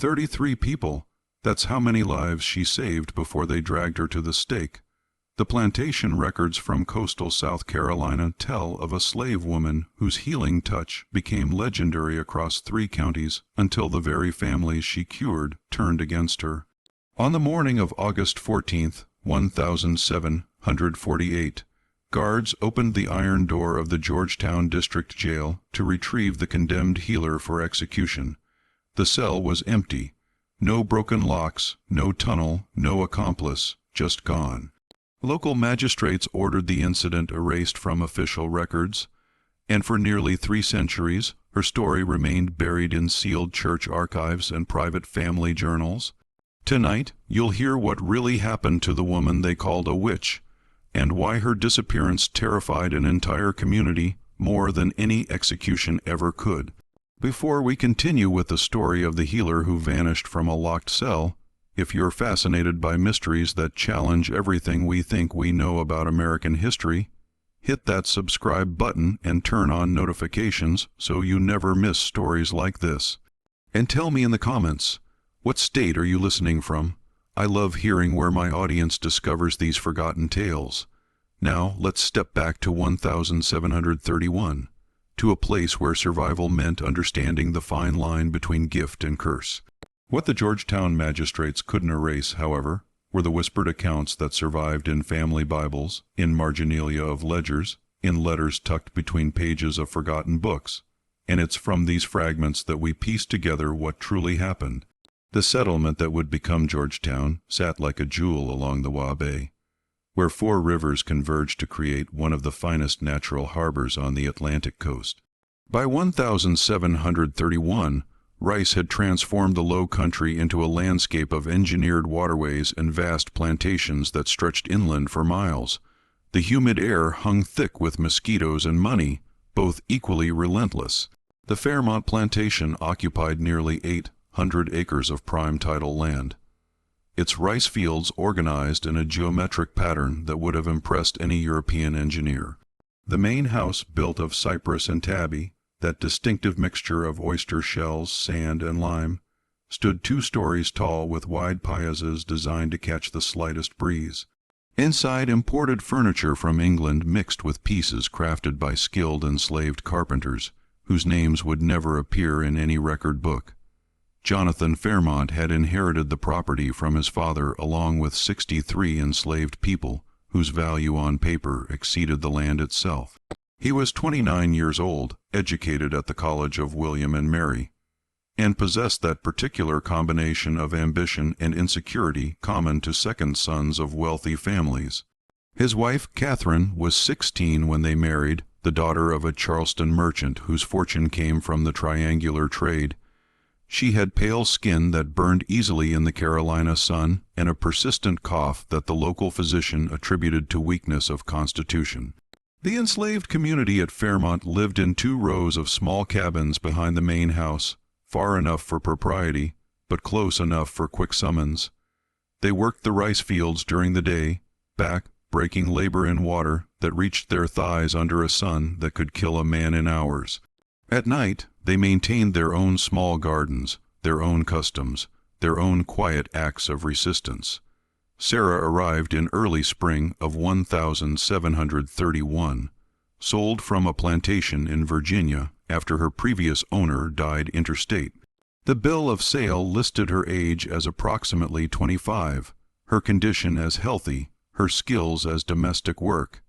33 people. That's how many lives she saved before they dragged her to the stake. The plantation records from coastal South Carolina tell of a slave woman whose healing touch became legendary across 3 counties until the very families she cured turned against her. On the morning of August 14, 1748, guards opened the iron door of the Georgetown District Jail to retrieve the condemned healer for execution. The cell was empty. No broken locks, no tunnel, no accomplice, just gone. Local magistrates ordered the incident erased from official records, and for nearly 3 centuries, her story remained buried in sealed church archives and private family journals. Tonight, you'll hear what really happened to the woman they called a witch, and why her disappearance terrified an entire community more than any execution ever could. Before we continue with the story of the healer who vanished from a locked cell, if you're fascinated by mysteries that challenge everything we think we know about American history, hit that subscribe button and turn on notifications so you never miss stories like this. And tell me in the comments, what state are you listening from? I love hearing where my audience discovers these forgotten tales. Now, let's step back to 1731, to a place where survival meant understanding the fine line between gift and curse. What the Georgetown magistrates couldn't erase, however, were the whispered accounts that survived in family Bibles, in marginalia of ledgers, in letters tucked between pages of forgotten books. And it's from these fragments that we piece together what truly happened. The settlement that would become Georgetown sat like a jewel along the Wabash, where 4 rivers converged to create one of the finest natural harbors on the Atlantic coast. By 1731, Rice had transformed the low country into a landscape of engineered waterways and vast plantations that stretched inland for miles. The humid air hung thick with mosquitoes and money, both equally relentless. The Fairmont plantation occupied nearly 800 acres of prime title land. Its rice fields organized in a geometric pattern that would have impressed any European engineer. The main house, built of cypress and tabby, that distinctive mixture of oyster shells, sand, and lime, stood 2 stories tall with wide piazzas designed to catch the slightest breeze. Inside, imported furniture from England mixed with pieces crafted by skilled enslaved carpenters, whose names would never appear in any record book. Jonathan Fairmont had inherited the property from his father along with 63 enslaved people, whose value on paper exceeded the land itself. He was 29 years old, educated at the College of William and Mary, and possessed that particular combination of ambition and insecurity common to second sons of wealthy families. His wife, Catherine, was 16 when they married, the daughter of a Charleston merchant whose fortune came from the triangular trade. She had pale skin that burned easily in the Carolina sun and a persistent cough that the local physician attributed to weakness of constitution. The enslaved community at Fairmont lived in 2 rows of small cabins behind the main house, far enough for propriety, but close enough for quick summons. They worked the rice fields during the day, back-breaking labor in water that reached their thighs under a sun that could kill a man in hours. At night, they maintained their own small gardens, their own customs, their own quiet acts of resistance. Sarah arrived in early spring of 1731, sold from a plantation in Virginia after her previous owner died interstate. The bill of sale listed her age as approximately 25, her condition as healthy, her skills as domestic work.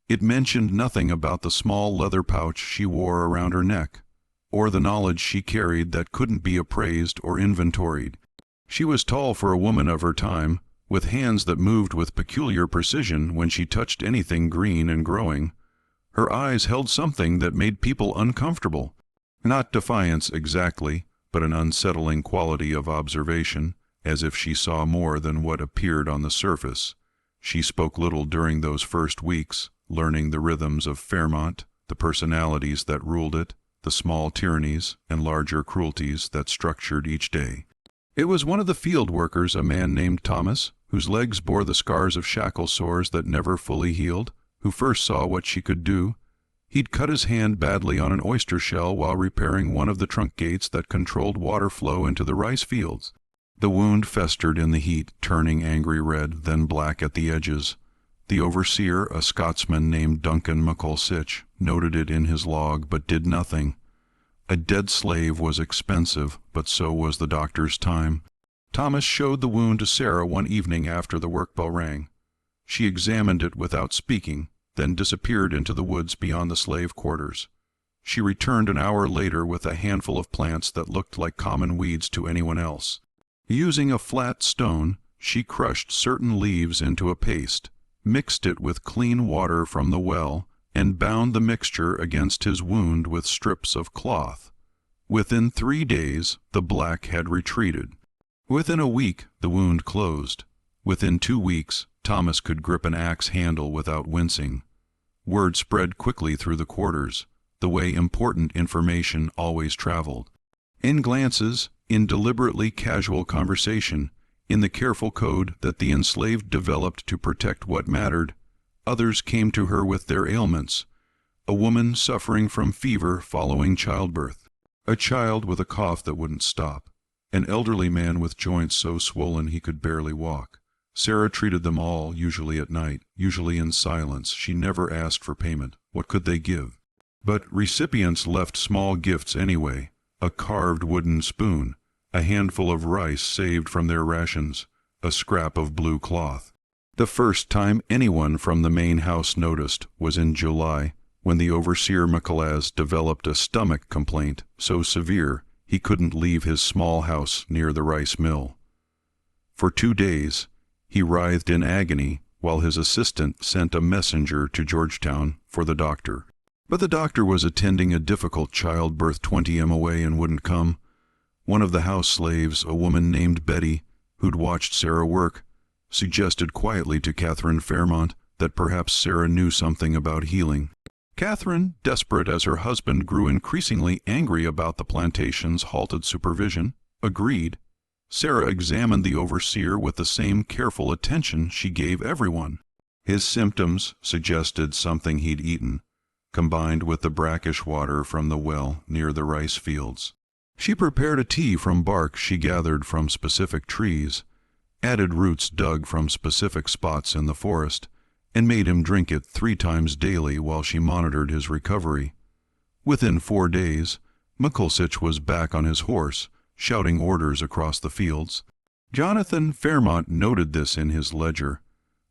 It mentioned nothing about the small leather pouch she wore around her neck, or the knowledge she carried that couldn't be appraised or inventoried. She was tall for a woman of her time, with hands that moved with peculiar precision when she touched anything green and growing. Her eyes held something that made people uncomfortable. Not defiance exactly, but an unsettling quality of observation, as if she saw more than what appeared on the surface. She spoke little during those first weeks, learning the rhythms of Fairmont, the personalities that ruled it, the small tyrannies and larger cruelties that structured each day. It was one of the field workers, a man named Thomas, whose legs bore the scars of shackle sores that never fully healed, who first saw what she could do. He'd cut his hand badly on an oyster shell while repairing one of the trunk gates that controlled water flow into the rice fields. The wound festered in the heat, turning angry red, then black at the edges. The overseer, a Scotsman named Duncan McCulsich, noted it in his log, but did nothing. A dead slave was expensive, but so was the doctor's time. Thomas showed the wound to Sarah one evening after the work bell rang. She examined it without speaking, then disappeared into the woods beyond the slave quarters. She returned an hour later with a handful of plants that looked like common weeds to anyone else. Using a flat stone, she crushed certain leaves into a paste, mixed it with clean water from the well, and bound the mixture against his wound with strips of cloth. Within 3 days, the black had retreated. Within a week, the wound closed. Within 2 weeks, Thomas could grip an axe handle without wincing. Word spread quickly through the quarters, the way important information always traveled. In glances, in deliberately casual conversation, in the careful code that the enslaved developed to protect what mattered, others came to her with their ailments. A woman suffering from fever following childbirth. A child with a cough that wouldn't stop. An elderly man with joints so swollen he could barely walk. Sarah treated them all, usually at night, usually in silence. She never asked for payment. What could they give? But recipients left small gifts anyway. A carved wooden spoon, a handful of rice saved from their rations, a scrap of blue cloth. The first time anyone from the main house noticed was in July, when the overseer McCullough developed a stomach complaint so severe he couldn't leave his small house near the rice mill. For 2 days, he writhed in agony while his assistant sent a messenger to Georgetown for the doctor. But the doctor was attending a difficult childbirth 20 m away and wouldn't come. One of the house slaves, a woman named Betty, who'd watched Sarah work, suggested quietly to Catherine Fairmont that perhaps Sarah knew something about healing. Catherine, desperate as her husband grew increasingly angry about the plantation's halted supervision, agreed. Sarah examined the overseer with the same careful attention she gave everyone. His symptoms suggested something he'd eaten, combined with the brackish water from the well near the rice fields. She prepared a tea from bark she gathered from specific trees, added roots dug from specific spots in the forest, and made him drink it 3 times daily while she monitored his recovery. Within 4 days, McCulsich was back on his horse, shouting orders across the fields. Jonathan Fairmont noted this in his ledger.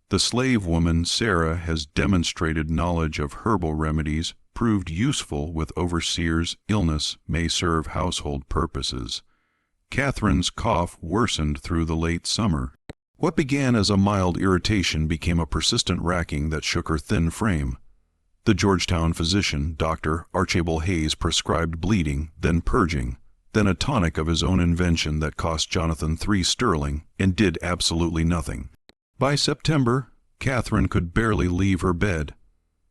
The slave woman Sarah has demonstrated knowledge of herbal remedies proved useful with overseer's illness may serve household purposes. Catherine's cough worsened through the late summer. What began as a mild irritation became a persistent racking that shook her thin frame. The Georgetown physician, Dr. Archibald Hayes, prescribed bleeding, then purging, then a tonic of his own invention that cost Jonathan 3 sterling and did absolutely nothing. By September, Catherine could barely leave her bed.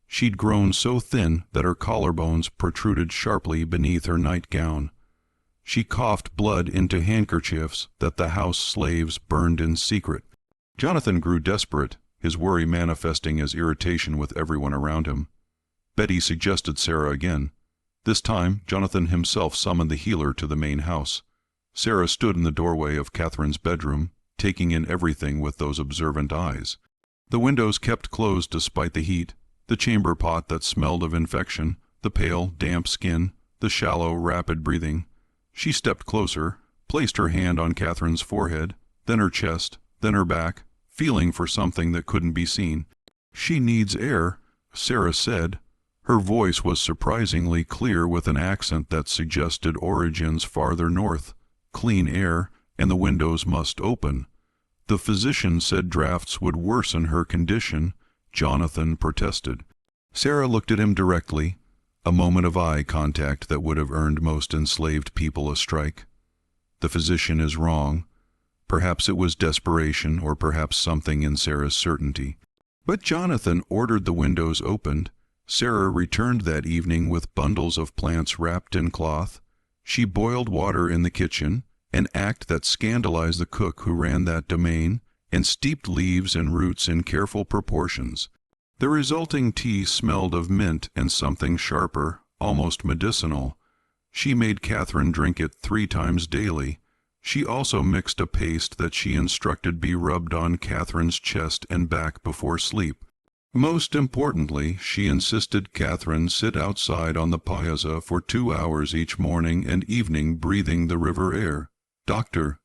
She'd grown so thin that her collarbones protruded sharply beneath her nightgown. She coughed blood into handkerchiefs that the house slaves burned in secret. Jonathan grew desperate, his worry manifesting as irritation with everyone around him. Betty suggested Sarah again. This time, Jonathan himself summoned the healer to the main house. Sarah stood in the doorway of Catherine's bedroom, taking in everything with those observant eyes. The windows kept closed despite the heat, the chamber pot that smelled of infection, the pale, damp skin, the shallow, rapid breathing. She stepped closer, placed her hand on Catherine's forehead, then her chest, then her back, feeling for something that couldn't be seen. "She needs air," Sarah said. Her voice was surprisingly clear with an accent that suggested origins farther north. Clean air, and the windows must open. The physician said drafts would worsen her condition. Jonathan protested. Sarah looked at him directly, a moment of eye contact that would have earned most enslaved people a strike. The physician is wrong. Perhaps it was desperation, or perhaps something in Sarah's certainty. But Jonathan ordered the windows opened. Sarah returned that evening with bundles of plants wrapped in cloth. She boiled water in the kitchen, an act that scandalized the cook who ran that domain, and steeped leaves and roots in careful proportions. The resulting tea smelled of mint and something sharper, almost medicinal. She made Catherine drink it 3 times daily. She also mixed a paste that she instructed be rubbed on Catherine's chest and back before sleep. Most importantly, she insisted Catherine sit outside on the piazza for 2 hours each morning and evening breathing the river air. Dr.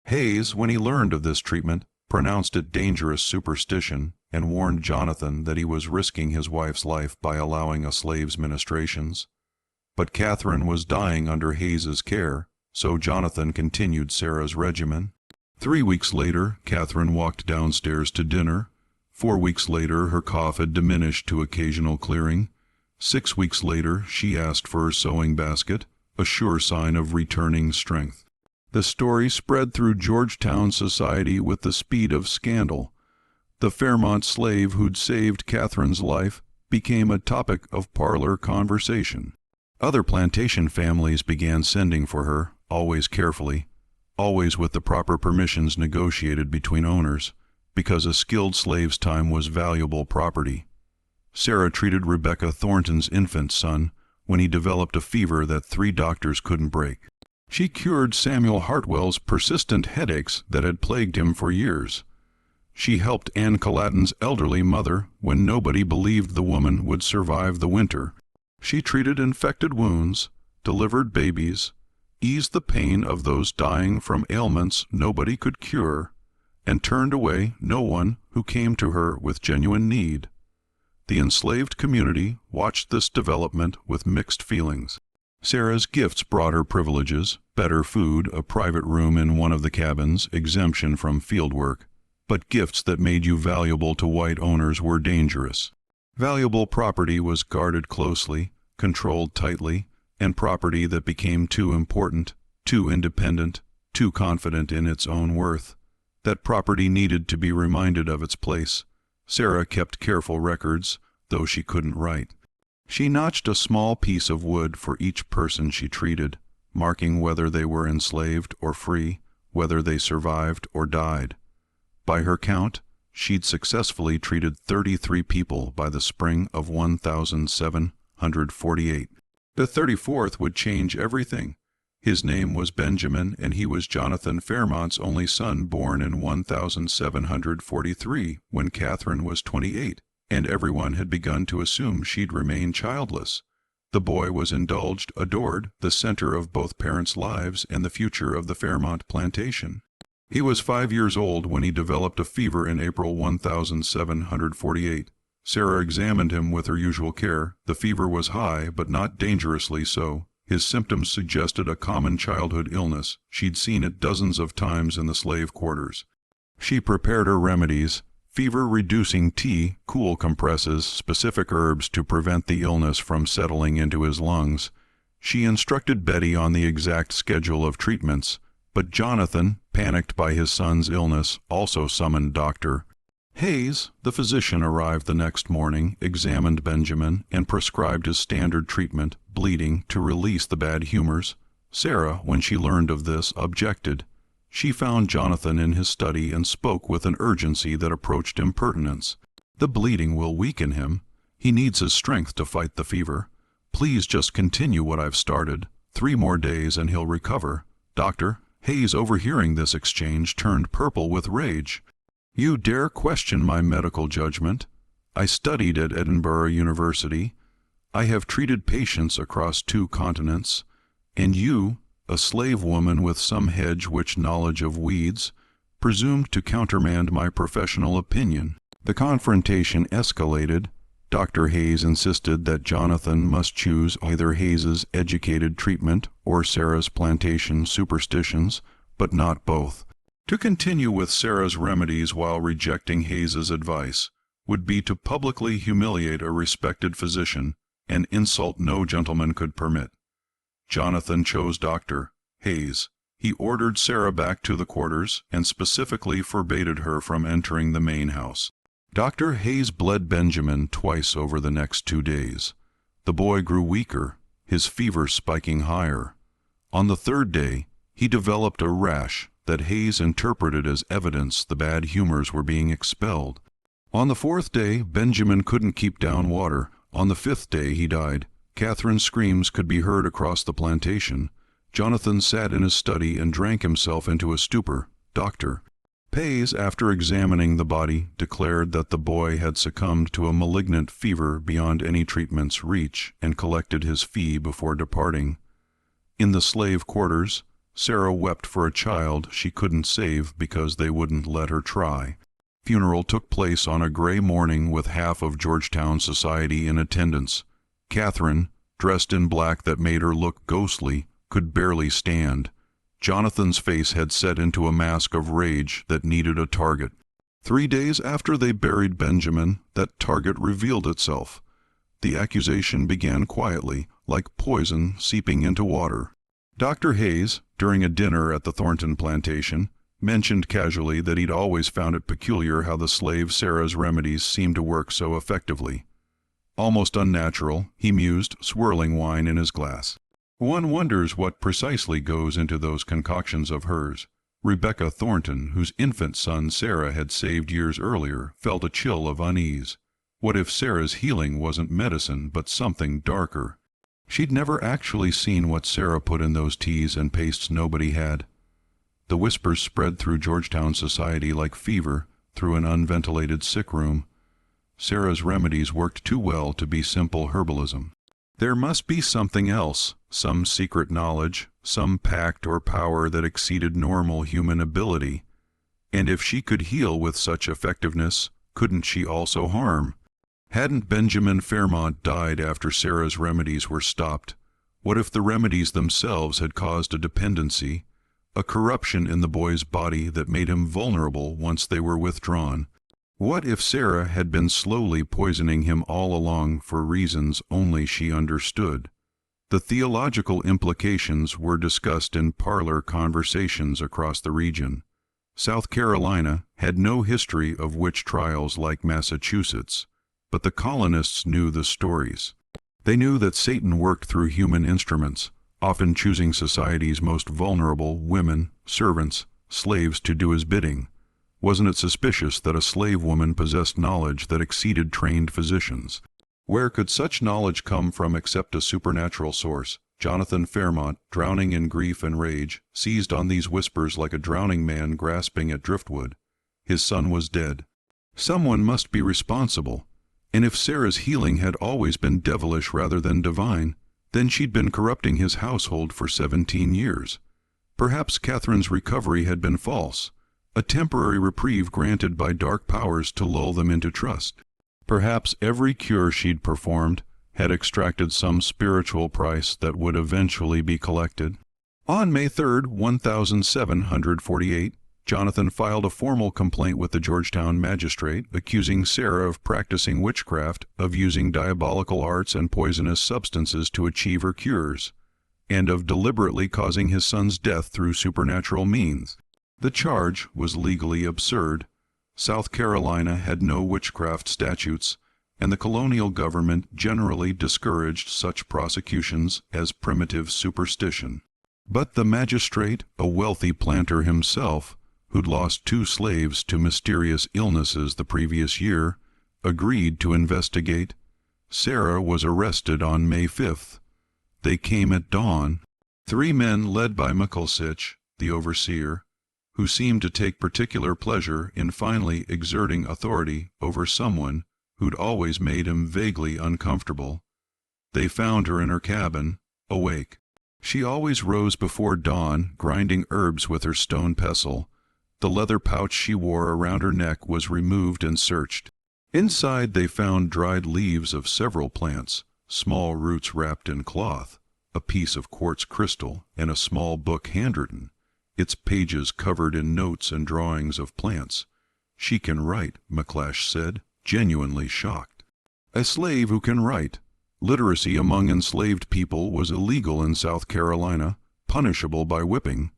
Hayes, when he learned of this treatment, pronounced it dangerous superstition and warned Jonathan that he was risking his wife's life by allowing a slave's ministrations. But Catherine was dying under Hayes's care, so Jonathan continued Sarah's regimen. 3 weeks later, Catherine walked downstairs to dinner. 4 weeks later, her cough had diminished to occasional clearing. 6 weeks later, she asked for her sewing basket, a sure sign of returning strength. The story spread through Georgetown society with the speed of scandal. The Fairmont slave who'd saved Catherine's life became a topic of parlor conversation. Other plantation families began sending for her, always carefully, always with the proper permissions negotiated between owners, because a skilled slave's time was valuable property. Sarah treated Rebecca Thornton's infant son when he developed a fever that 3 doctors couldn't break. She cured Samuel Hartwell's persistent headaches that had plagued him for years. She helped Ann Collatin's elderly mother when nobody believed the woman would survive the winter. She treated infected wounds, delivered babies, eased the pain of those dying from ailments nobody could cure, and turned away no one who came to her with genuine need. The enslaved community watched this development with mixed feelings. Sarah's gifts brought her privileges, better food, a private room in one of the cabins, exemption from field work. But gifts that made you valuable to white owners were dangerous. Valuable property was guarded closely, controlled tightly, and property that became too important, too independent, too confident in its own worth. That property needed to be reminded of its place. Sarah kept careful records, though she couldn't write. She notched a small piece of wood for each person she treated, marking whether they were enslaved or free, whether they survived or died. By her count, she'd successfully treated 33 people by the spring of 1748. The 34th would change everything. His name was Benjamin, and he was Jonathan Fairmont's only son, born in 1743, when Catherine was 28, and everyone had begun to assume she'd remain childless. The boy was indulged, adored, the center of both parents' lives and the future of the Fairmont plantation. He was 5 years old when he developed a fever in April 1748. Sarah examined him with her usual care. The fever was high, but not dangerously so. His symptoms suggested a common childhood illness. She'd seen it dozens of times in the slave quarters. She prepared her remedies: fever-reducing tea, cool compresses, specific herbs to prevent the illness from settling into his lungs. She instructed Betty on the exact schedule of treatments, but Jonathan, panicked by his son's illness, also summoned Dr. Hayes. The physician arrived the next morning, examined Benjamin, and prescribed his standard treatment, bleeding, to release the bad humors. Sarah, when she learned of this, objected. She found Jonathan in his study and spoke with an urgency that approached impertinence. "The bleeding will weaken him. He needs his strength to fight the fever. Please just continue what I've started. 3 more days and he'll recover." Dr. Hayes, overhearing this exchange, turned purple with rage. "You dare question my medical judgment? I studied at Edinburgh University. I have treated patients across 2 continents. And you, a slave woman with some hedge-witch knowledge of weeds, presumed to countermand my professional opinion." The confrontation escalated. Dr. Hayes insisted that Jonathan must choose either Hayes's educated treatment or Sarah's plantation superstitions, but not both. To continue with Sarah's remedies while rejecting Hayes's advice would be to publicly humiliate a respected physician, an insult no gentleman could permit. Jonathan chose Dr. Hayes. He ordered Sarah back to the quarters and specifically forbade her from entering the main house. Dr. Hayes bled Benjamin twice over the next 2 days. The boy grew weaker, his fever spiking higher. On the 3rd day, he developed a rash that Hayes interpreted as evidence the bad humors were being expelled. On the 4th day, Benjamin couldn't keep down water. On the 5th day, he died. Catherine's screams could be heard across the plantation. Jonathan sat in his study and drank himself into a stupor. Dr. Pays, after examining the body, declared that the boy had succumbed to a malignant fever beyond any treatment's reach and collected his fee before departing. In the slave quarters, Sarah wept for a child she couldn't save because they wouldn't let her try. Funeral took place on a gray morning with half of Georgetown society in attendance. Catherine, dressed in black that made her look ghostly, could barely stand. Jonathan's face had set into a mask of rage that needed a target. 3 days after they buried Benjamin, that target revealed itself. The accusation began quietly, like poison seeping into water. Dr. Hayes, during a dinner at the Thornton plantation, mentioned casually that he'd always found it peculiar how the slave Sarah's remedies seemed to work so effectively. Almost unnatural, he mused, swirling wine in his glass. One wonders what precisely goes into those concoctions of hers. Rebecca Thornton, whose infant son Sarah had saved years earlier, felt a chill of unease. What if Sarah's healing wasn't medicine, but something darker? She'd never actually seen what Sarah put in those teas and pastes nobody had. The whispers spread through Georgetown society like fever through an unventilated sick room. Sarah's remedies worked too well to be simple herbalism. There must be something else, some secret knowledge, some pact or power that exceeded normal human ability. And if she could heal with such effectiveness, couldn't she also harm? Hadn't Benjamin Fairmont died after Sarah's remedies were stopped? What if the remedies themselves had caused a dependency, a corruption in the boy's body that made him vulnerable once they were withdrawn? What if Sarah had been slowly poisoning him all along for reasons only she understood? The theological implications were discussed in parlor conversations across the region. South Carolina had no history of witch trials like Massachusetts, but the colonists knew the stories. They knew that Satan worked through human instruments, often choosing society's most vulnerable women, servants, slaves to do his bidding. Wasn't it suspicious that a slave woman possessed knowledge that exceeded trained physicians? Where could such knowledge come from except a supernatural source? Jonathan Fairmont, drowning in grief and rage, seized on these whispers like a drowning man grasping at driftwood. His son was dead. Someone must be responsible. And if Sarah's healing had always been devilish rather than divine, then she'd been corrupting his household for 17 years. Perhaps Catherine's recovery had been false, a temporary reprieve granted by dark powers to lull them into trust. Perhaps every cure she'd performed had extracted some spiritual price that would eventually be collected. On May 3, 1748, Jonathan filed a formal complaint with the Georgetown magistrate, accusing Sarah of practicing witchcraft, of using diabolical arts and poisonous substances to achieve her cures, and of deliberately causing his son's death through supernatural means. The charge was legally absurd. South Carolina had no witchcraft statutes, and the colonial government generally discouraged such prosecutions as primitive superstition. But the magistrate, a wealthy planter himself, who'd lost 2 slaves to mysterious illnesses the previous year, agreed to investigate. Sarah was arrested on May 5th. They came at dawn. 3 men led by McElsich, the overseer, who seemed to take particular pleasure in finally exerting authority over someone who'd always made him vaguely uncomfortable. They found her in her cabin, awake. She always rose before dawn, grinding herbs with her stone pestle. The leather pouch she wore around her neck was removed and searched. Inside they found dried leaves of several plants, small roots wrapped in cloth, a piece of quartz crystal, and a small book handwritten, its pages covered in notes and drawings of plants. "She can write," McClash said, genuinely shocked. A slave who can write. Literacy among enslaved people was illegal in South Carolina, punishable by whipping,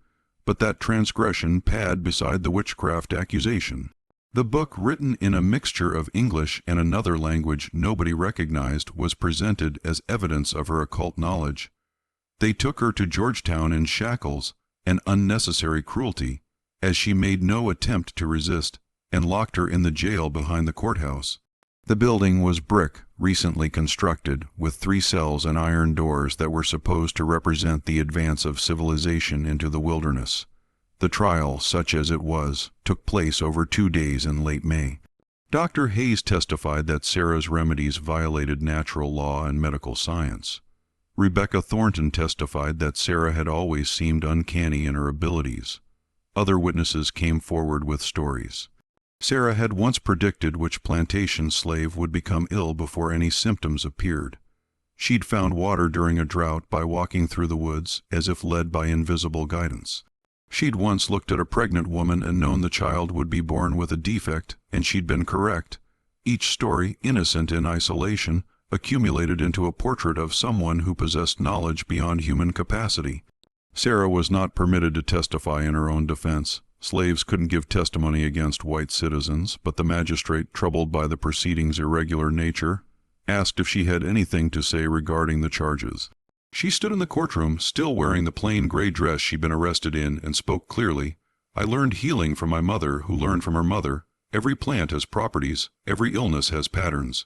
but that transgression palled beside the witchcraft accusation. The book, written in a mixture of English and another language nobody recognized, was presented as evidence of her occult knowledge. They took her to Georgetown in shackles, an unnecessary cruelty, as she made no attempt to resist. and locked her in the jail behind the courthouse. The building was brick, recently constructed, with 3 cells and iron doors that were supposed to represent the advance of civilization into the wilderness. The trial, such as it was, took place over 2 days in late May. Dr. Hayes testified that Sarah's remedies violated natural law and medical science. Rebecca Thornton testified that Sarah had always seemed uncanny in her abilities. Other witnesses came forward with stories. Sarah had once predicted which plantation slave would become ill before any symptoms appeared. She'd found water during a drought by walking through the woods as if led by invisible guidance. She'd once looked at a pregnant woman and known the child would be born with a defect, and she'd been correct. Each story, innocent in isolation, accumulated into a portrait of someone who possessed knowledge beyond human capacity. Sarah was not permitted to testify in her own defense. Slaves couldn't give testimony against white citizens, but the magistrate, troubled by the proceedings' irregular nature, asked if she had anything to say regarding the charges. She stood in the courtroom, still wearing the plain gray dress she'd been arrested in, and spoke clearly. "I learned healing from my mother, who learned from her mother. Every plant has properties. Every illness has patterns.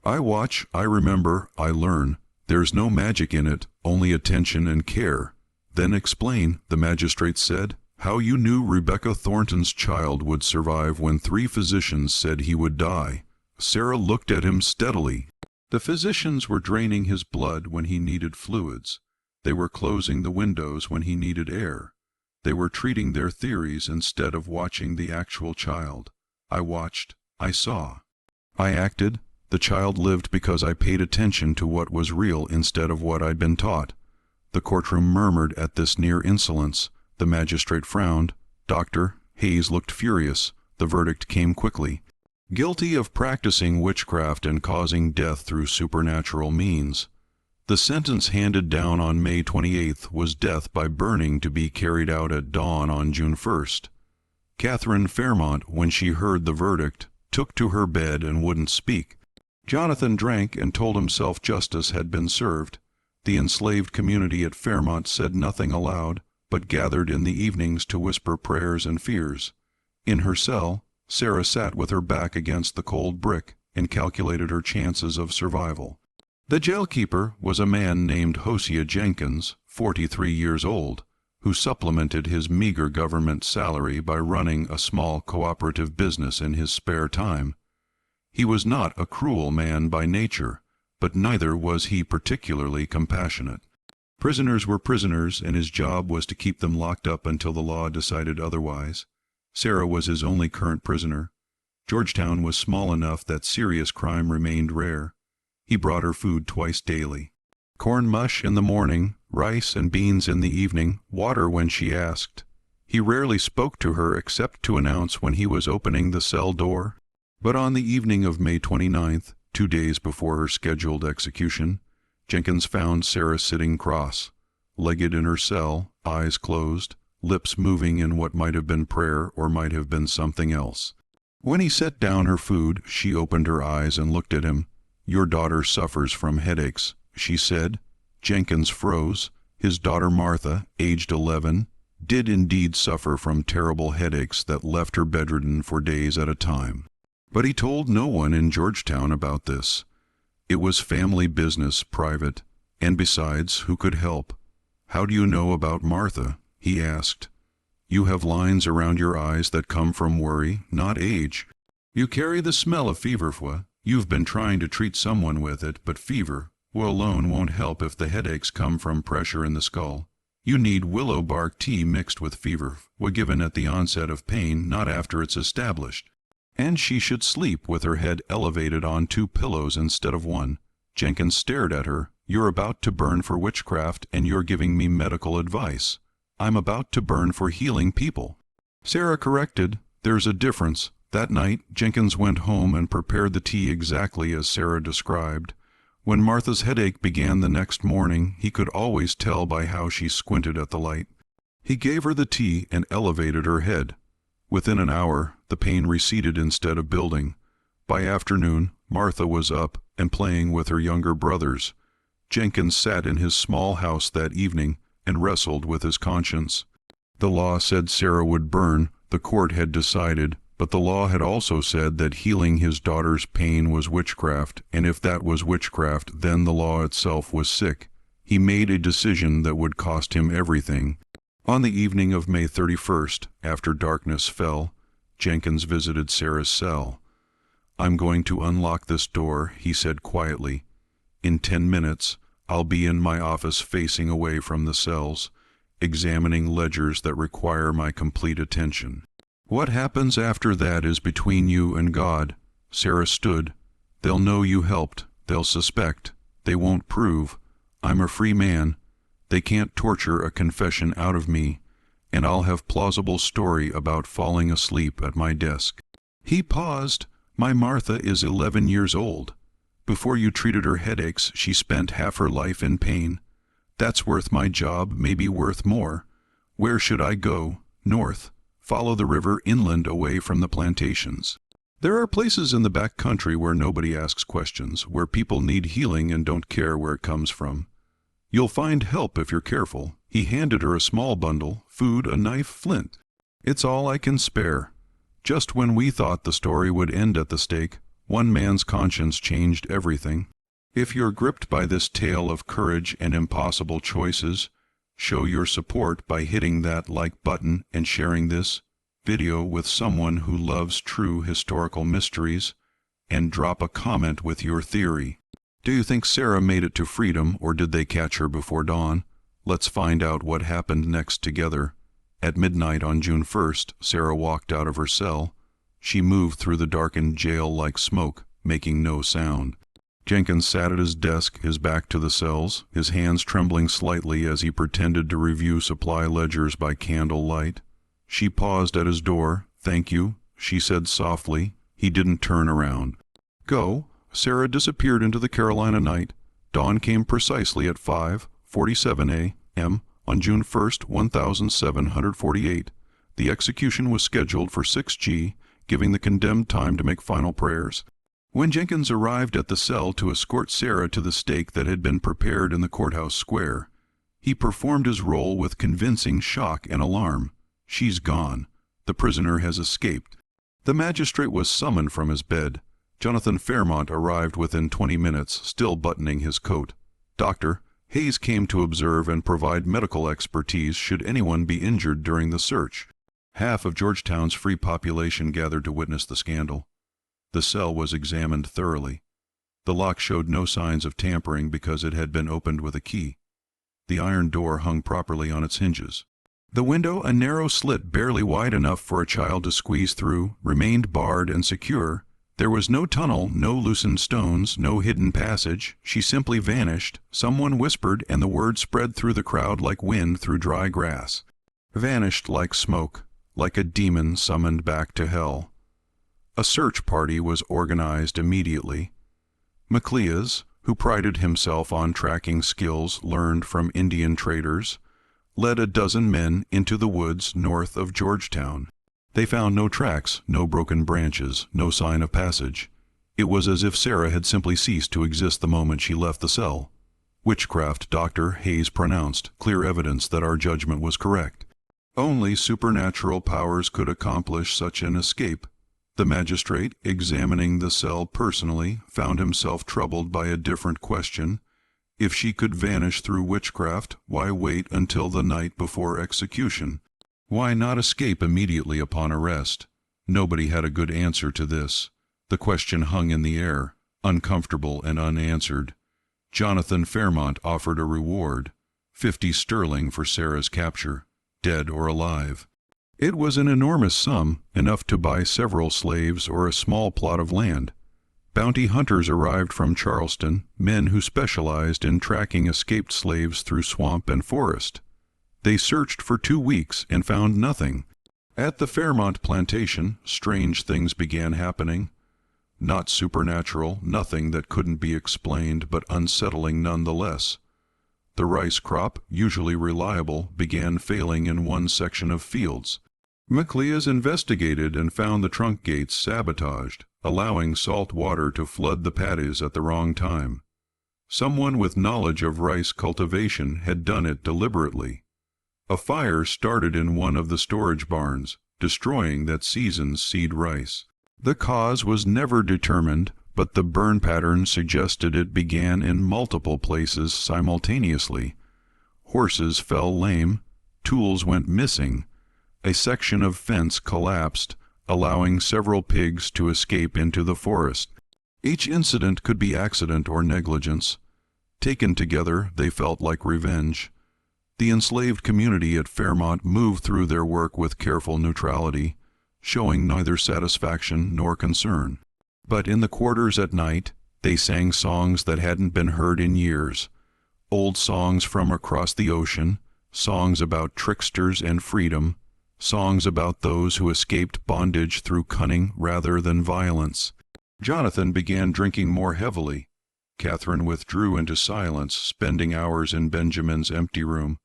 I watch, I remember, I learn. There's no magic in it, only attention and care." "Then explain," the magistrate said, "how you knew Rebecca Thornton's child would survive when 3 physicians said he would die." Sarah looked at him steadily. The physicians were draining his blood when he needed fluids. They were closing the windows when he needed air. They were treating their theories instead of watching the actual child. I watched. I saw. I acted. The child lived because I paid attention to what was real instead of what I'd been taught. The courtroom murmured at this near insolence. The magistrate frowned. Dr. Hayes looked furious. The verdict came quickly. Guilty of practicing witchcraft and causing death through supernatural means. The sentence handed down on May 28th was death by burning, to be carried out at dawn on June 1st. Catherine Fairmont, when she heard the verdict, took to her bed and wouldn't speak. Jonathan drank and told himself justice had been served. The enslaved community at Fairmont said nothing aloud, but gathered in the evenings to whisper prayers and fears. In her cell, Sarah sat with her back against the cold brick and calculated her chances of survival. The jailkeeper was a man named Hosea Jenkins, 43 years old, who supplemented his meager government salary by running a small cooperative business in his spare time. He was not a cruel man by nature, but neither was he particularly compassionate. Prisoners were prisoners, and his job was to keep them locked up until the law decided otherwise. Sarah was his only current prisoner. Georgetown was small enough that serious crime remained rare. He brought her food twice daily. Corn mush in the morning, rice and beans in the evening, water when she asked. He rarely spoke to her except to announce when he was opening the cell door. But on the evening of May 29th, 2 days before her scheduled execution, Jenkins found Sarah sitting cross-legged in her cell, eyes closed, lips moving in what might have been prayer or might have been something else. When he set down her food, she opened her eyes and looked at him. "Your daughter suffers from headaches," she said. Jenkins froze. His daughter Martha, aged 11, did indeed suffer from terrible headaches that left her bedridden for days at a time. But he told no one in Georgetown about this. It was family business, private, and besides, who could help? "How do you know about Martha?" he asked. "You have lines around your eyes that come from worry, not age. You carry the smell of feverfever. You've been trying to treat someone with it, but fever alone won't help if the headaches come from pressure in the skull. You need willow bark tea mixed with fever, given at the onset of pain, not after it's established. And she should sleep with her head elevated on 2 pillows instead of 1. Jenkins stared at her. "You're about to burn for witchcraft, and you're giving me medical advice. I'm about to burn for healing people." Sarah corrected. "There's a difference." That night, Jenkins went home and prepared the tea exactly as Sarah described. When Martha's headache began the next morning, he could always tell by how she squinted at the light. He gave her the tea and elevated her head. Within an hour, the pain receded instead of building. By afternoon, Martha was up and playing with her younger brothers. Jenkins sat in his small house that evening and wrestled with his conscience. The law said Sarah would burn. The court had decided But the law had also said that healing his daughter's pain was witchcraft, and if that was witchcraft, then the law itself was sick. He made a decision that would cost him everything. On the evening of May 31st, after darkness fell, Jenkins visited Sarah's cell. "I'm going to unlock this door," he said quietly. "In 10 minutes, I'll be in my office facing away from the cells, examining ledgers that require my complete attention. What happens after that is between you and God." Sarah stood. "They'll know you helped. They'll suspect. They won't prove. I'm a free man. They can't torture a confession out of me, and I'll have plausible story about falling asleep at my desk." He paused. "My Martha is 11 years old. Before you treated her headaches, she spent half her life in pain. That's worth my job, maybe worth more. Where should I go? North. Follow the river inland away from the plantations. There are places in the back country where nobody asks questions, where people need healing and don't care where it comes from. You'll find help if you're careful." He handed her a small bundle, food, a knife, flint. "It's all I can spare." Just when we thought the story would end at the stake, one man's conscience changed everything. If you're gripped by this tale of courage and impossible choices, show your support by hitting that like button and sharing this video with someone who loves true historical mysteries, and drop a comment with your theory. Do you think Sarah made it to freedom, or did they catch her before dawn? Let's find out what happened next together. At midnight on June 1st, Sarah walked out of her cell. She moved through the darkened jail like smoke, making no sound. Jenkins sat at his desk, his back to the cells, his hands trembling slightly as he pretended to review supply ledgers by candle light. She paused at his door. "Thank you," she said softly. He didn't turn around. "Go." Sarah disappeared into the Carolina night. Dawn came precisely at 5:47 a.m. on June 1st, 1748. The execution was scheduled for 6 p.m., giving the condemned time to make final prayers. When Jenkins arrived at the cell to escort Sarah to the stake that had been prepared in the courthouse square, he performed his role with convincing shock and alarm. "She's gone. The prisoner has escaped." The magistrate was summoned from his bed. Jonathan Fairmont arrived within 20 minutes, still buttoning his coat. "Doctor, Hayes came to observe and provide medical expertise should anyone be injured during the search." Half of Georgetown's free population gathered to witness the scandal. The cell was examined thoroughly. The lock showed no signs of tampering because it had been opened with a key. The iron door hung properly on its hinges. The window, a narrow slit barely wide enough for a child to squeeze through, remained barred and secure. There was no tunnel, no loosened stones, no hidden passage. She simply vanished. Someone whispered, and the word spread through the crowd like wind through dry grass. Vanished like smoke, like a demon summoned back to hell. A search party was organized immediately. McLeas, who prided himself on tracking skills learned from Indian traders, led a dozen men into the woods north of Georgetown. They found no tracks, no broken branches, no sign of passage. It was as if Sarah had simply ceased to exist the moment she left the cell. "Witchcraft," Dr. Hayes pronounced, "clear evidence that our judgment was correct. Only supernatural powers could accomplish such an escape." The magistrate, examining the cell personally, found himself troubled by a different question. If she could vanish through witchcraft, why wait until the night before execution? Why not escape immediately upon arrest? Nobody had a good answer to this. The question hung in the air, uncomfortable and unanswered. Jonathan Fairmont offered a reward, 50 sterling for Sarah's capture, dead or alive. It was an enormous sum, enough to buy several slaves or a small plot of land. Bounty hunters arrived from Charleston, men who specialized in tracking escaped slaves through swamp and forest. They searched for 2 weeks and found nothing. At the Fairmont plantation, strange things began happening. Not supernatural, nothing that couldn't be explained, but unsettling nonetheless. The rice crop, usually reliable, began failing in one section of fields. McLeas investigated and found the trunk gates sabotaged, allowing salt water to flood the paddies at the wrong time. Someone with knowledge of rice cultivation had done it deliberately. A fire started in one of the storage barns. destroying that season's seed rice. The cause was never determined, but the burn pattern suggested it began in multiple places simultaneously. Horses fell lame, tools went missing, a section of fence collapsed, allowing several pigs to escape into the forest. Each incident could be accident or negligence. Taken together, they felt like revenge. The enslaved community at Fairmont moved through their work with careful neutrality, showing neither satisfaction nor concern. But in the quarters at night, they sang songs that hadn't been heard in years. Old songs from across the ocean, songs about tricksters and freedom, songs about those who escaped bondage through cunning rather than violence. Jonathan began drinking more heavily. Catherine withdrew into silence, spending hours in Benjamin's empty room.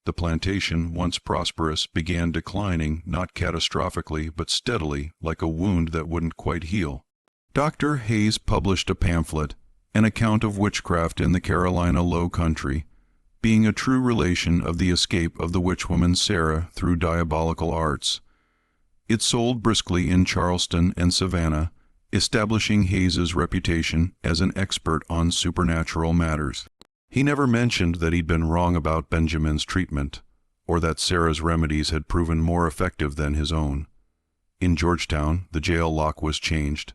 The plantation, once prosperous, began declining, not catastrophically, but steadily, like a wound that wouldn't quite heal. Dr. Hayes published a pamphlet, an account of witchcraft in the Carolina Low Country, being a true relation of the escape of the witchwoman Sarah through diabolical arts. It sold briskly in Charleston and Savannah, establishing Hayes's reputation as an expert on supernatural matters. He never mentioned that he'd been wrong about Benjamin's treatment, or that Sarah's remedies had proven more effective than his own. In Georgetown, the jail lock was changed.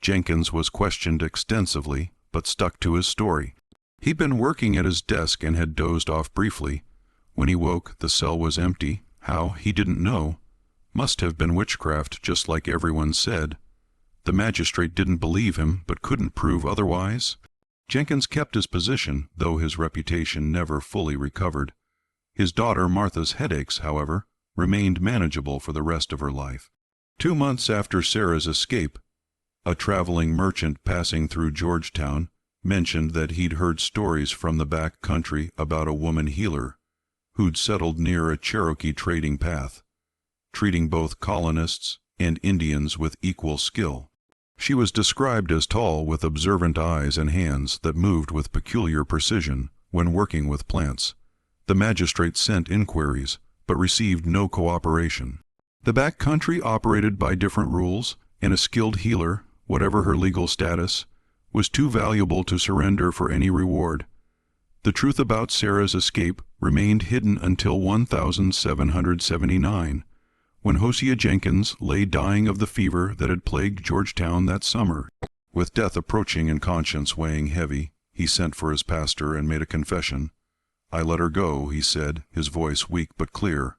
Jenkins was questioned extensively, but stuck to his story. He'd been working at his desk and had dozed off briefly. When he woke, the cell was empty. How, he didn't know. Must have been witchcraft, just like everyone said. The magistrate didn't believe him, but couldn't prove otherwise. Jenkins kept his position, though his reputation never fully recovered. His daughter Martha's headaches, however, remained manageable for the rest of her life. 2 months after Sarah's escape, a traveling merchant passing through Georgetown mentioned that he'd heard stories from the back country about a woman healer who'd settled near a Cherokee trading path, treating both colonists and Indians with equal skill. She was described as tall, with observant eyes and hands that moved with peculiar precision when working with plants. The magistrate sent inquiries, but received no cooperation. The back country operated by different rules, and a skilled healer, whatever her legal status, was too valuable to surrender for any reward. The truth about Sarah's escape remained hidden until 1779, when Hosea Jenkins lay dying of the fever that had plagued Georgetown that summer. With death approaching and conscience weighing heavy, he sent for his pastor and made a confession. "I let her go," he said, his voice weak but clear.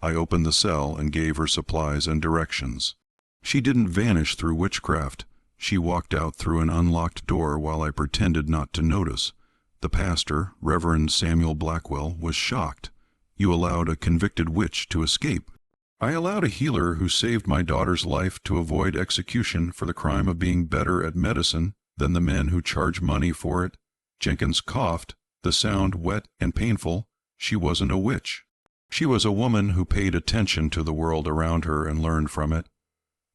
"I opened the cell and gave her supplies and directions. She didn't vanish through witchcraft. She walked out through an unlocked door while I pretended not to notice." The pastor, Reverend Samuel Blackwell, was shocked. "You allowed a convicted witch to escape?" "I allowed a healer who saved my daughter's life to avoid execution for the crime of being better at medicine than the men who charge money for it." Jenkins coughed, the sound wet and painful. "She wasn't a witch. She was a woman who paid attention to the world around her and learned from it.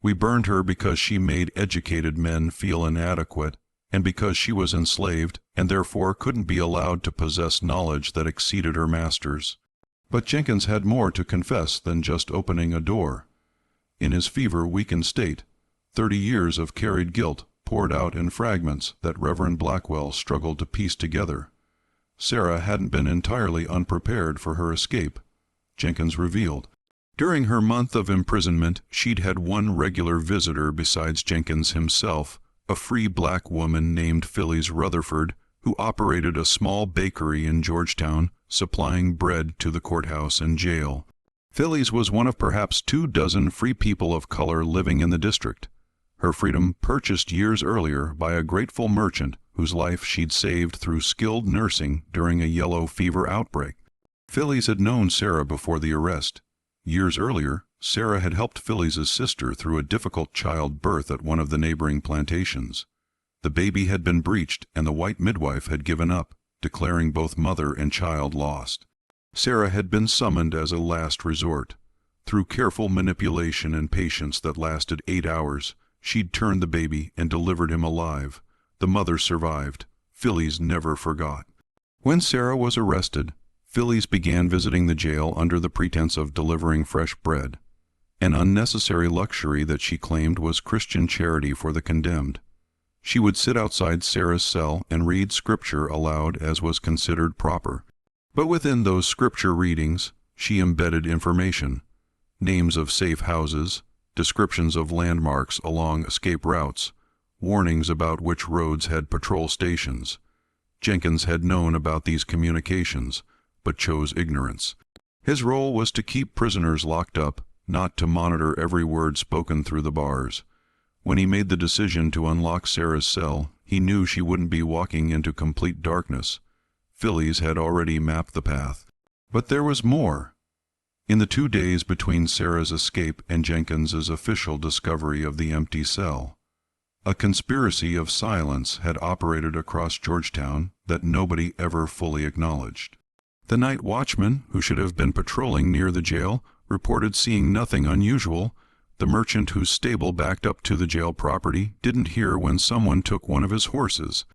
We burned her because she made educated men feel inadequate, and because she was enslaved and therefore couldn't be allowed to possess knowledge that exceeded her masters." But Jenkins had more to confess than just opening a door. In his fever-weakened state, 30 years of carried guilt poured out in fragments that Reverend Blackwell struggled to piece together. Sarah hadn't been entirely unprepared for her escape, Jenkins revealed. During her month of imprisonment, she'd had one regular visitor besides Jenkins himself, a free black woman named Phyllis Rutherford, who operated a small bakery in Georgetown, supplying bread to the courthouse and jail. Phyllis was one of perhaps 24 free people of color living in the district, her freedom purchased years earlier by a grateful merchant whose life she'd saved through skilled nursing during a yellow fever outbreak. Phyllis had known Sarah before the arrest. Years earlier, Sarah had helped Phyllis's sister through a difficult childbirth at one of the neighboring plantations. The baby had been breached, and the white midwife had given up, declaring both mother and child lost. Sarah had been summoned as a last resort. Through careful manipulation and patience that lasted 8 hours, she'd turned the baby and delivered him alive. The mother survived. Phyllis never forgot. When Sarah was arrested, Phyllis began visiting the jail under the pretense of delivering fresh bread. an unnecessary luxury that she claimed was Christian charity for the condemned. She would sit outside Sarah's cell and read scripture aloud as was considered proper. But within those scripture readings, she embedded information, names of safe houses, descriptions of landmarks along escape routes, warnings about which roads had patrol stations. Jenkins had known about these communications, but chose ignorance. His role was to keep prisoners locked up, not to monitor every word spoken through the bars. When he made the decision to unlock Sarah's cell, he knew she wouldn't be walking into complete darkness. Phillies had already mapped the path. But there was more. In the 2 days between Sarah's escape and Jenkins's official discovery of the empty cell, a conspiracy of silence had operated across Georgetown that nobody ever fully acknowledged. The night watchman, who should have been patrolling near the jail, reported seeing nothing unusual. The merchant whose stable backed up to the jail property didn't hear when someone took one of his horses.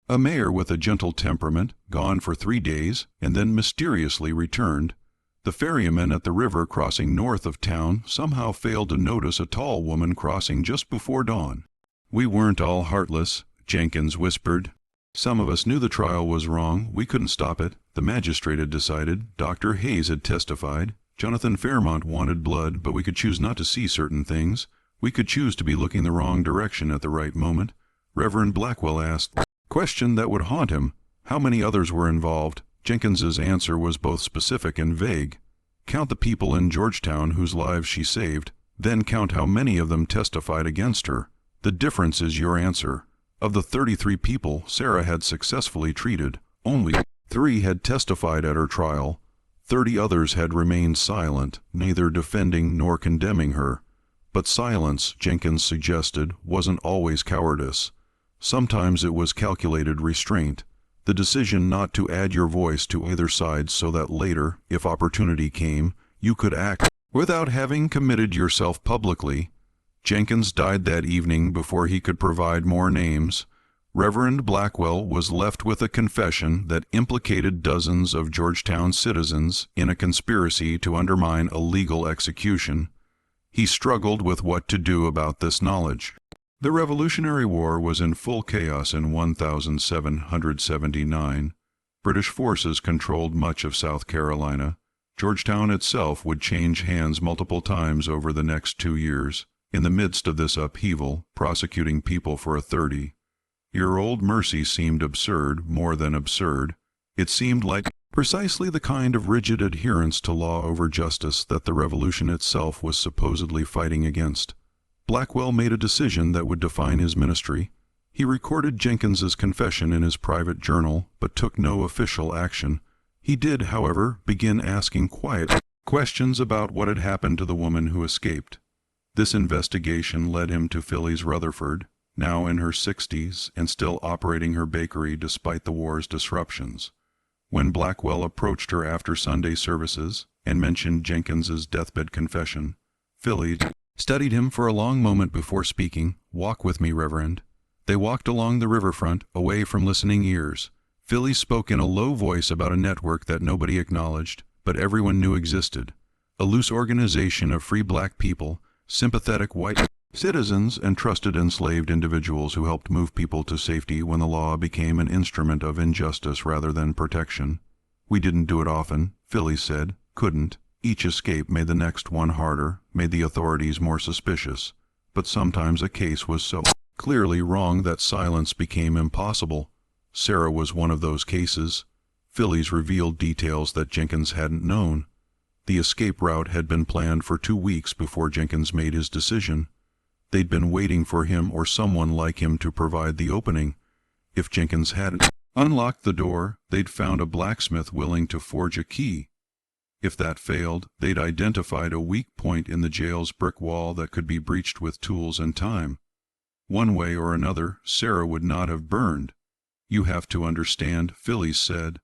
A mayor with a gentle temperament, gone for 3 days, and then mysteriously returned. The ferryman at the river crossing north of town somehow failed to notice a tall woman crossing just before dawn. "We weren't all heartless," Jenkins whispered. "Some of us knew the trial was wrong. We couldn't stop it. The magistrate had decided. Dr. Hayes had testified. Jonathan Fairmont wanted blood, but we could choose not to see certain things. We could choose to be looking the wrong direction at the right moment." Reverend Blackwell asked a question that would haunt him. How many others were involved? Jenkins's answer was both specific and vague. "Count the people in Georgetown whose lives she saved, then count how many of them testified against her. The difference is your answer. Of the 33 people Sarah had successfully treated, only 3 had testified at her trial. 30 others had remained silent, neither defending nor condemning her. But silence, Jenkins suggested, wasn't always cowardice. Sometimes it was calculated restraint, the decision not to add your voice to either side so that later, if opportunity came, you could act without having committed yourself publicly. Jenkins died that evening before he could provide more names. Reverend Blackwell was left with a confession that implicated dozens of Georgetown citizens in a conspiracy to undermine a legal execution. He struggled with what to do about this knowledge. The Revolutionary War was in full chaos in 1779. British forces controlled much of South Carolina. Georgetown itself would change hands multiple times over the next 2 years. In the midst of this upheaval, prosecuting people for a 30-year-old mercy seemed absurd, more than absurd. It seemed like precisely the kind of rigid adherence to law over justice that the Revolution itself was supposedly fighting against. Blackwell made a decision that would define his ministry. He recorded Jenkins's confession in his private journal, but took no official action. He did, however, begin asking quiet questions about what had happened to the woman who escaped. This investigation led him to Phyllis Rutherford, now in her 60s and still operating her bakery despite the war's disruptions. When Blackwell approached her after Sunday services and mentioned Jenkins's deathbed confession, Phyllis studied him for a long moment before speaking. "Walk with me, Reverend." They walked along the riverfront, away from listening ears. Phyllis spoke in a low voice about a network that nobody acknowledged, but everyone knew existed. A loose organization of free black people, sympathetic white citizens, and trusted enslaved individuals who helped move people to safety when the law became an instrument of injustice rather than protection. "We didn't do it often," Phyllis said. "Couldn't. Each escape made the next one harder, made the authorities more suspicious. But sometimes a case was so clearly wrong that silence became impossible. Sarah was one of those cases." Phyllis revealed details that Jenkins hadn't known. The escape route had been planned for 2 weeks before Jenkins made his decision. They'd been waiting for him or someone like him to provide the opening. If Jenkins hadn't unlocked the door, they'd found a blacksmith willing to forge a key. If that failed, they'd identified a weak point in the jail's brick wall that could be breached with tools and time. One way or another, Sarah would not have burned. "You have to understand," Phyllis said.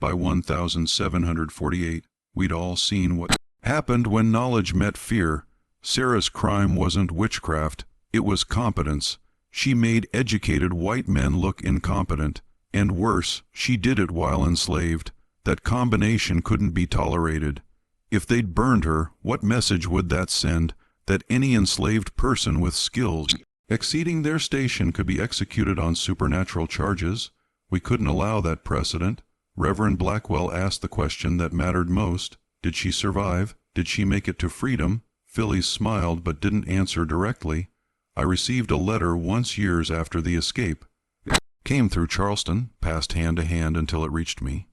By 1748, we'd all seen what happened when knowledge met fear. Sarah's crime wasn't witchcraft, it was competence. She made educated white men look incompetent. And worse, she did it while enslaved. That combination couldn't be tolerated. If they'd burned her, what message would that send? that any enslaved person with skills exceeding their station could be executed on supernatural charges. We couldn't allow that precedent. Reverend Blackwell asked the question that mattered most. Did she survive? Did she make it to freedom? Phyllis smiled but didn't answer directly. I received a letter once years after the escape. It came through Charleston, passed hand to hand until it reached me.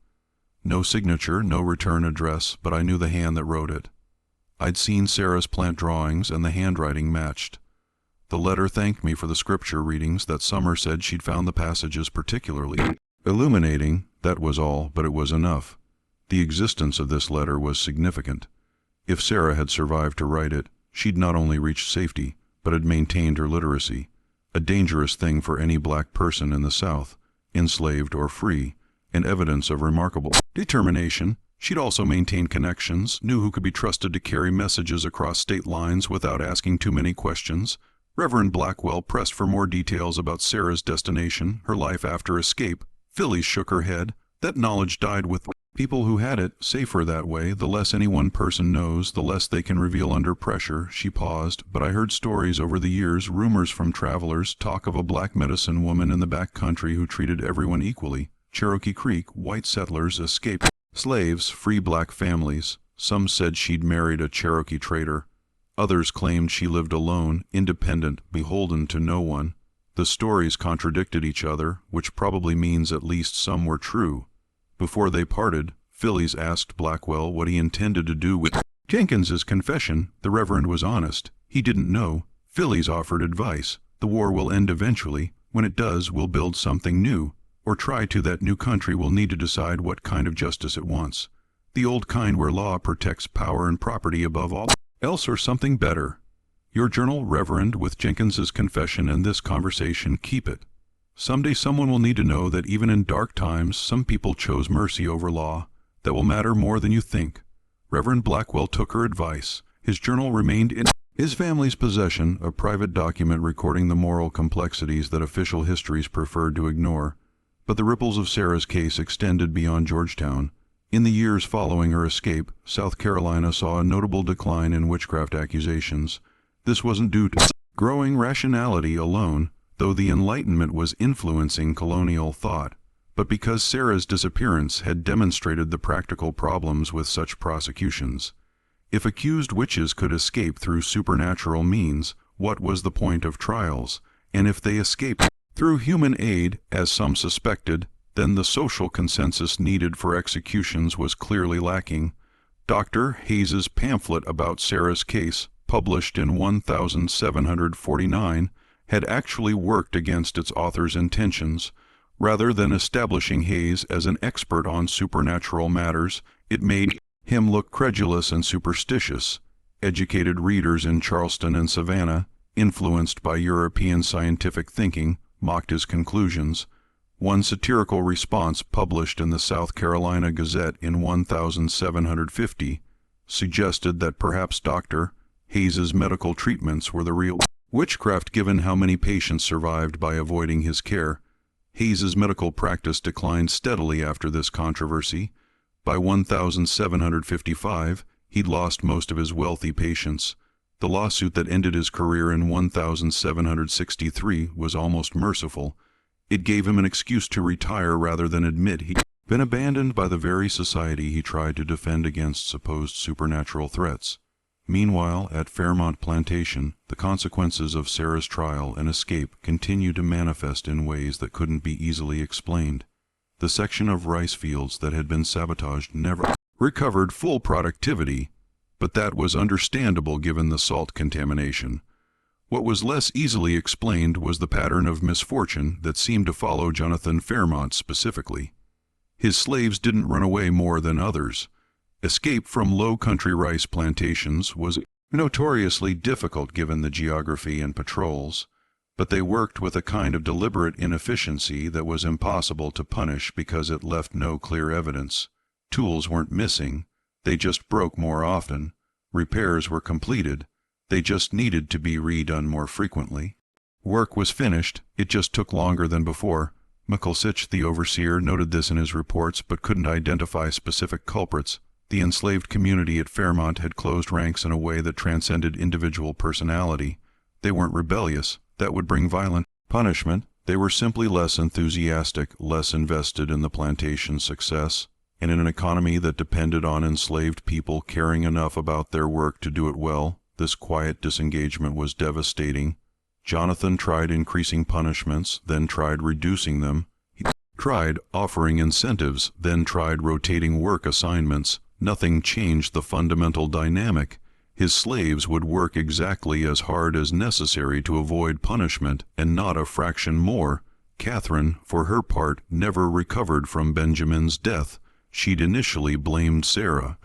No signature, no return address, but I knew the hand that wrote it. I'd seen Sarah's plant drawings, and the handwriting matched. The letter thanked me for the scripture readings that Summer said she'd found the passages particularly illuminating. That was all, but it was enough. The existence of this letter was significant. If Sarah had survived to write it, she'd not only reached safety, but had maintained her literacy, a dangerous thing for any black person in the South, enslaved or free, and evidence of remarkable determination. She'd also maintained connections, knew who could be trusted to carry messages across state lines without asking too many questions. Reverend Blackwell pressed for more details about Sarah's destination, her life after escape. Phyllis shook her head. That knowledge died with people who had it, safer that way. The less any one person knows, the less they can reveal under pressure. She paused, but I heard stories over the years, rumors from travelers, talk of a black medicine woman in the back country who treated everyone equally. Cherokee Creek, white settlers, escaped slaves, free black families. Some said she'd married a Cherokee trader. Others claimed she lived alone, independent, beholden to no one. The stories contradicted each other, which probably means at least some were true. Before they parted, Phyllis asked Blackwell what he intended to do with Jenkins's confession. The Reverend was honest. He didn't know. Phyllis offered advice. The war will end eventually. When it does, we'll build something new. Or try to. That new country will need to decide what kind of justice it wants. The old kind where law protects power and property above all else, or something better. Your journal, Reverend, with Jenkins's confession and this conversation, keep it. Someday someone will need to know that even in dark times, some people chose mercy over law. That will matter more than you think. Reverend Blackwell took her advice. His journal remained in his family's possession, a private document recording the moral complexities that official histories preferred to ignore. But the ripples of Sarah's case extended beyond Georgetown. In the years following her escape, South Carolina saw a notable decline in witchcraft accusations. This wasn't due to growing rationality alone, though the Enlightenment was influencing colonial thought, but because Sarah's disappearance had demonstrated the practical problems with such prosecutions. If accused witches could escape through supernatural means, what was the point of trials? And if they escaped through human aid, as some suspected, then the social consensus needed for executions was clearly lacking. Dr. Hayes's pamphlet about Sarah's case, published in 1749, had actually worked against its author's intentions. Rather than establishing Hayes as an expert on supernatural matters, it made him look credulous and superstitious. Educated readers in Charleston and Savannah, influenced by European scientific thinking, mocked his conclusions. One satirical response published in the South Carolina Gazette in 1750 suggested that perhaps Dr. Hayes's medical treatments were the real witchcraft, given how many patients survived by avoiding his care. Hayes's medical practice declined steadily after this controversy. By 1755, he'd lost most of his wealthy patients. The lawsuit that ended his career in 1763 was almost merciful. It gave him an excuse to retire rather than admit he'd been abandoned by the very society he tried to defend against supposed supernatural threats. Meanwhile, at Fairmont plantation, the consequences of Sarah's trial and escape continued to manifest in ways that couldn't be easily explained. The section of rice fields that had been sabotaged never recovered full productivity, but that was understandable given the salt contamination. What was less easily explained was the pattern of misfortune that seemed to follow Jonathan Fairmont specifically. His slaves didn't run away more than others. Escape from low-country rice plantations was notoriously difficult given the geography and patrols, but they worked with a kind of deliberate inefficiency that was impossible to punish because it left no clear evidence. Tools weren't missing, they just broke more often. Repairs were completed, they just needed to be redone more frequently. Work was finished, it just took longer than before. McElsich, the overseer, noted this in his reports but couldn't identify specific culprits. The enslaved community at Fairmont had closed ranks in a way that transcended individual personality. They weren't rebellious. That would bring violent punishment. They were simply less enthusiastic, less invested in the plantation's success. And in an economy that depended on enslaved people caring enough about their work to do it well, this quiet disengagement was devastating. Jonathan tried increasing punishments, then tried reducing them. He tried offering incentives, then tried rotating work assignments. Nothing changed the fundamental dynamic. His slaves would work exactly as hard as necessary to avoid punishment, and not a fraction more. Catherine, for her part, never recovered from Benjamin's death. She'd initially blamed Sarah.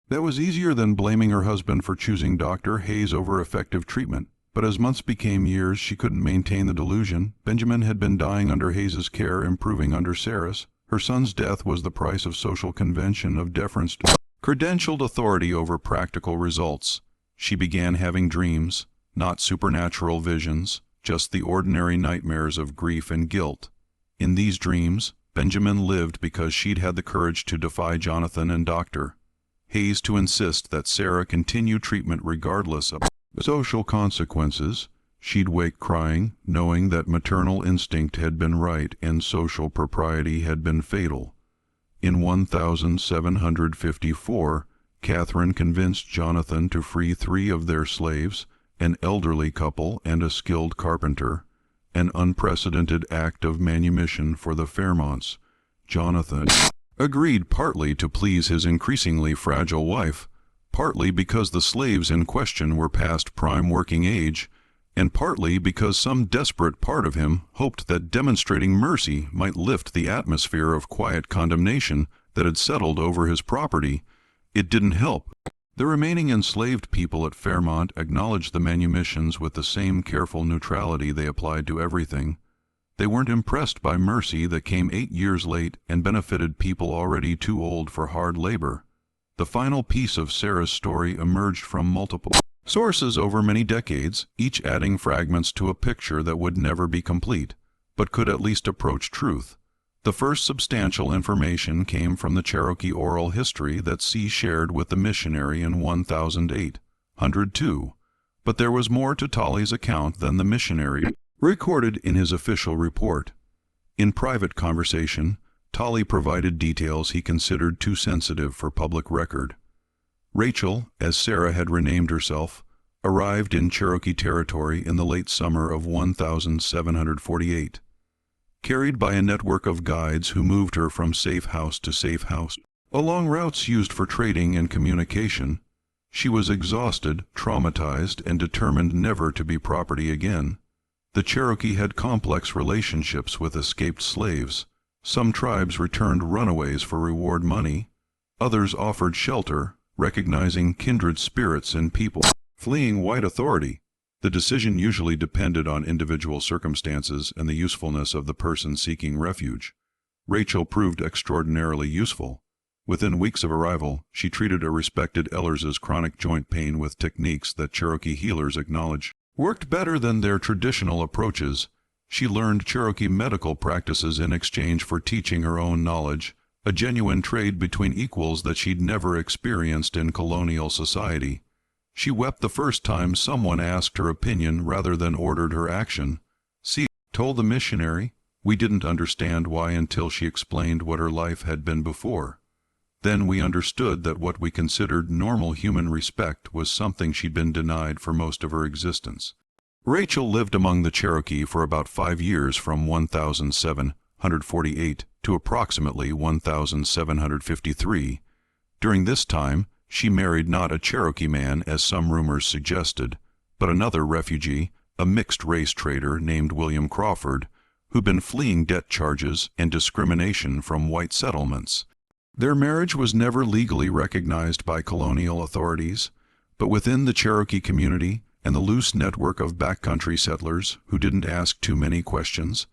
That was easier than blaming her husband for choosing Dr. Hayes over effective treatment. But as months became years, she couldn't maintain the delusion. Benjamin had been dying under Hayes's care, improving under Sarah's. Her son's death was the price of social convention, of deference to credentialed authority over practical results. She began having dreams, not supernatural visions, just the ordinary nightmares of grief and guilt. In these dreams, Benjamin lived because she'd had the courage to defy Jonathan and Dr. Hayes to insist that Sarah continue treatment regardless of social consequences. She'd wake crying, knowing that maternal instinct had been right and social propriety had been fatal. In 1754, Catherine convinced Jonathan to free 3 of their slaves, an elderly couple and a skilled carpenter, an unprecedented act of manumission for the Fairmonts. Jonathan agreed, partly to please his increasingly fragile wife, partly because the slaves in question were past prime working age, and partly because some desperate part of him hoped that demonstrating mercy might lift the atmosphere of quiet condemnation that had settled over his property. It didn't help. The remaining enslaved people at Fairmont acknowledged the manumissions with the same careful neutrality they applied to everything. They weren't impressed by mercy that came 8 years late and benefited people already too old for hard labor. The final piece of Sarah's story emerged from multiple sources over many decades, each adding fragments to a picture that would never be complete, but could at least approach truth. The first substantial information came from the Cherokee oral history that C shared with the missionary in 1802, but there was more to Tolly's account than the missionary recorded in his official report. In private conversation, Tolly provided details he considered too sensitive for public record. Rachel, as Sarah had renamed herself, arrived in Cherokee territory in the late summer of 1748. Carried by a network of guides who moved her from safe house to safe house, along routes used for trading and communication, she was exhausted, traumatized, and determined never to be property again. The Cherokee had complex relationships with escaped slaves. Some tribes returned runaways for reward money. Others offered shelter, recognizing kindred spirits in people fleeing white authority. The decision usually depended on individual circumstances and the usefulness of the person seeking refuge. Rachel proved extraordinarily useful. Within weeks of arrival, she treated a respected Ellers's chronic joint pain with techniques that Cherokee healers acknowledged worked better than their traditional approaches. She learned Cherokee medical practices in exchange for teaching her own knowledge, a genuine trade between equals that she'd never experienced in colonial society. She wept the first time someone asked her opinion rather than ordered her action. C told the missionary, we didn't understand why until she explained what her life had been before. Then we understood that what we considered normal human respect was something she'd been denied for most of her existence. Rachel lived among the Cherokee for about 5 years, from 1748 to approximately 1753. During this time, she married not a Cherokee man, as some rumors suggested, but another refugee, a mixed-race trader named William Crawford, who'd been fleeing debt charges and discrimination from white settlements. Their marriage was never legally recognized by colonial authorities, but within the Cherokee community and the loose network of backcountry settlers who didn't ask too many questions,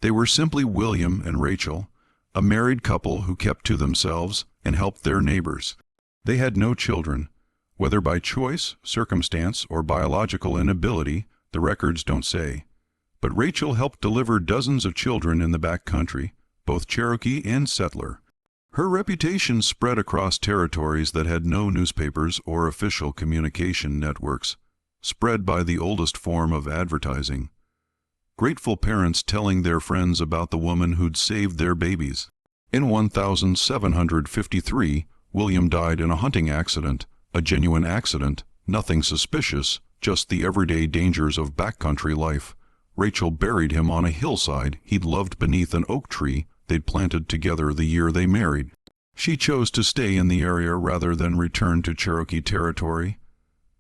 they were simply William and Rachel, a married couple who kept to themselves and helped their neighbors. They had no children. Whether by choice, circumstance, or biological inability, the records don't say. But Rachel helped deliver dozens of children in the backcountry, both Cherokee and settler. Her reputation spread across territories that had no newspapers or official communication networks, spread by the oldest form of advertising. Grateful parents telling their friends about the woman who'd saved their babies. In 1753, William died in a hunting accident, a genuine accident, nothing suspicious, just the everyday dangers of backcountry life. Rachel buried him on a hillside he'd loved beneath an oak tree they'd planted together the year they married. She chose to stay in the area rather than return to Cherokee territory,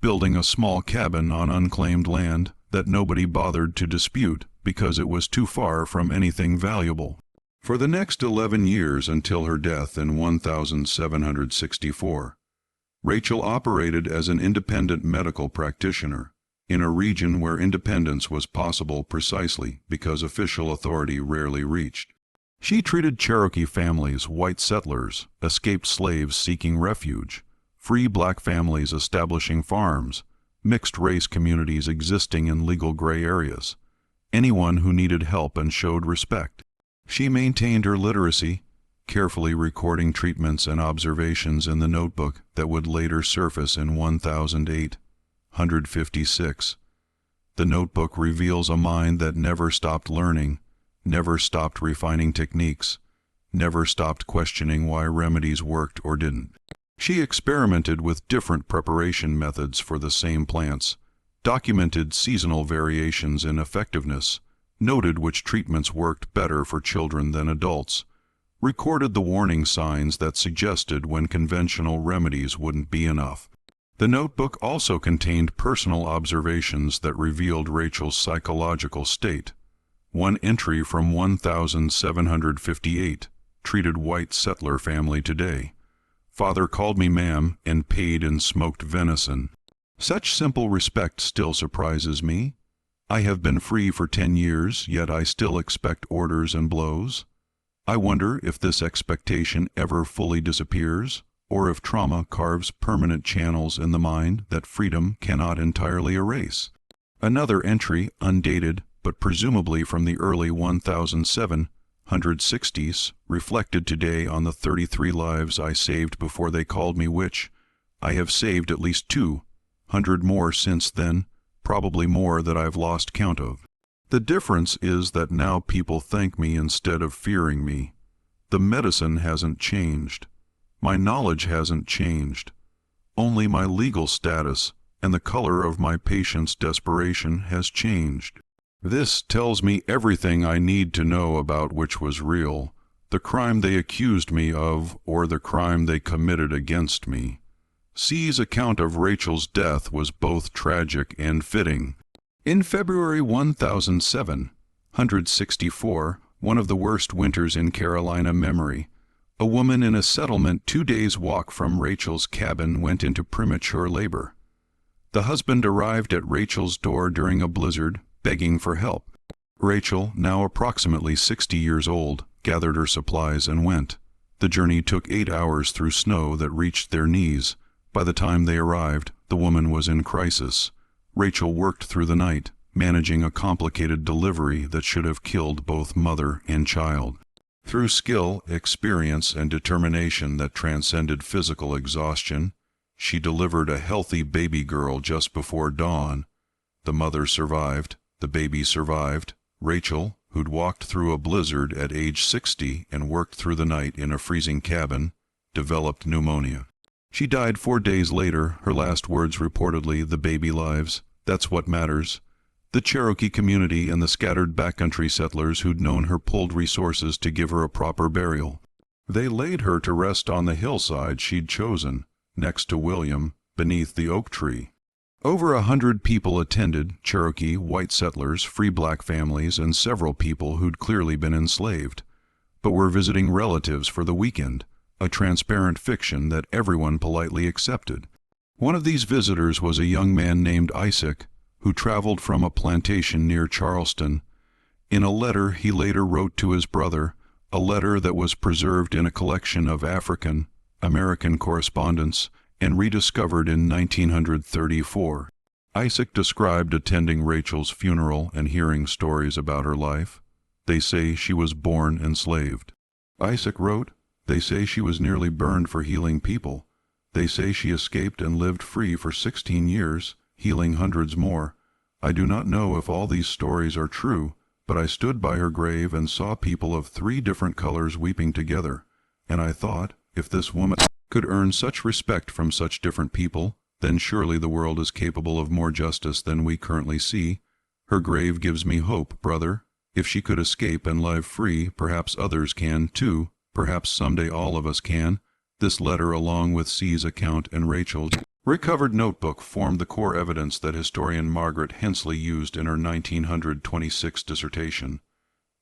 building a small cabin on unclaimed land that nobody bothered to dispute because it was too far from anything valuable. For the next 11 years until her death in 1764, Rachel operated as an independent medical practitioner in a region where independence was possible precisely because official authority rarely reached. She treated Cherokee families, white settlers, escaped slaves seeking refuge, free black families establishing farms, mixed-race communities existing in legal gray areas, anyone who needed help and showed respect. She maintained her literacy, carefully recording treatments and observations in the notebook that would later surface in 156. The notebook reveals a mind that never stopped learning, never stopped refining techniques, never stopped questioning why remedies worked or didn't. She experimented with different preparation methods for the same plants, documented seasonal variations in effectiveness, noted which treatments worked better for children than adults, recorded the warning signs that suggested when conventional remedies wouldn't be enough. The notebook also contained personal observations that revealed Rachel's psychological state. One entry from 1758 treated white settler family today. Father called me ma'am and paid in smoked venison. Such simple respect still surprises me. I have been free for 10 years, yet I still expect orders and blows. I wonder if this expectation ever fully disappears, or if trauma carves permanent channels in the mind that freedom cannot entirely erase. Another entry, undated, but presumably from the early 1760s, reflected today on the 33 lives I saved before they called me witch. I have saved at least 200 more since then, probably more that I've lost count of. The difference is that now people thank me instead of fearing me. The medicine hasn't changed. My knowledge hasn't changed. Only my legal status and the color of my patient's desperation has changed. This tells me everything I need to know about which was real, the crime they accused me of or the crime they committed against me. C's account of Rachel's death was both tragic and fitting. In February 1764, one of the worst winters in Carolina memory, a woman in a settlement 2 days' walk from Rachel's cabin went into premature labor. The husband arrived at Rachel's door during a blizzard, begging for help. Rachel, now approximately 60 years old, gathered her supplies and went. The journey took 8 hours through snow that reached their knees. By the time they arrived, the woman was in crisis. Rachel worked through the night, managing a complicated delivery that should have killed both mother and child. Through skill, experience, and determination that transcended physical exhaustion, she delivered a healthy baby girl just before dawn. The mother survived, the baby survived. Rachel, who'd walked through a blizzard at age 60 and worked through the night in a freezing cabin, developed pneumonia. She died 4 days later, her last words reportedly, "The baby lives. That's what matters." The Cherokee community and the scattered backcountry settlers who'd known her pulled resources to give her a proper burial. They laid her to rest on the hillside she'd chosen, next to William, beneath the oak tree. Over 100 people attended, Cherokee, white settlers, free black families, and several people who'd clearly been enslaved, but were visiting relatives for the weekend, a transparent fiction that everyone politely accepted. One of these visitors was a young man named Isaac, who traveled from a plantation near Charleston. In a letter he later wrote to his brother, a letter that was preserved in a collection of African-American correspondence and rediscovered in 1934. Isaac described attending Rachel's funeral and hearing stories about her life. They say she was born enslaved. Isaac wrote, They say she was nearly burned for healing people. They say she escaped and lived free for 16 years, healing hundreds more. I do not know if all these stories are true, but I stood by her grave and saw people of 3 different colors weeping together, and I thought, if this woman could earn such respect from such different people, then surely the world is capable of more justice than we currently see. Her grave gives me hope, brother. If she could escape and live free, perhaps others can, too. Perhaps someday all of us can. This letter, along with C's account and Rachel's recovered notebook, formed the core evidence that historian Margaret Hensley used in her 1926 dissertation.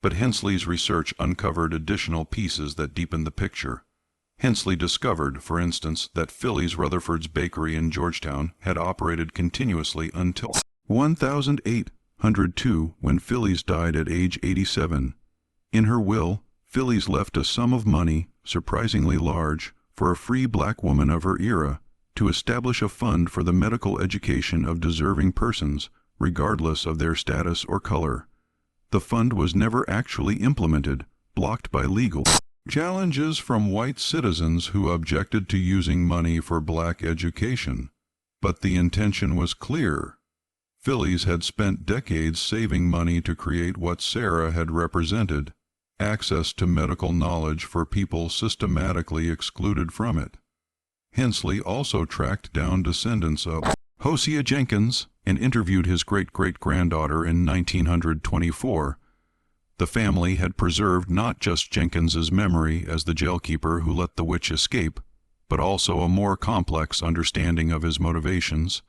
But Hensley's research uncovered additional pieces that deepened the picture. Hensley discovered, for instance, that Phillies Rutherford's bakery in Georgetown had operated continuously until 1802, when Phillies died at age 87. In her will, Phillies left a sum of money, surprisingly large, for a free black woman of her era, to establish a fund for the medical education of deserving persons, regardless of their status or color. The fund was never actually implemented, blocked by legal challenges from white citizens who objected to using money for black education. But the intention was clear. Phillies had spent decades saving money to create what Sarah had represented: access to medical knowledge for people systematically excluded from it. Hensley also tracked down descendants of Hosea Jenkins and interviewed his great-great-granddaughter in 1924. The family had preserved not just Jenkins's memory as the jailkeeper who let the witch escape, but also a more complex understanding of his motivations.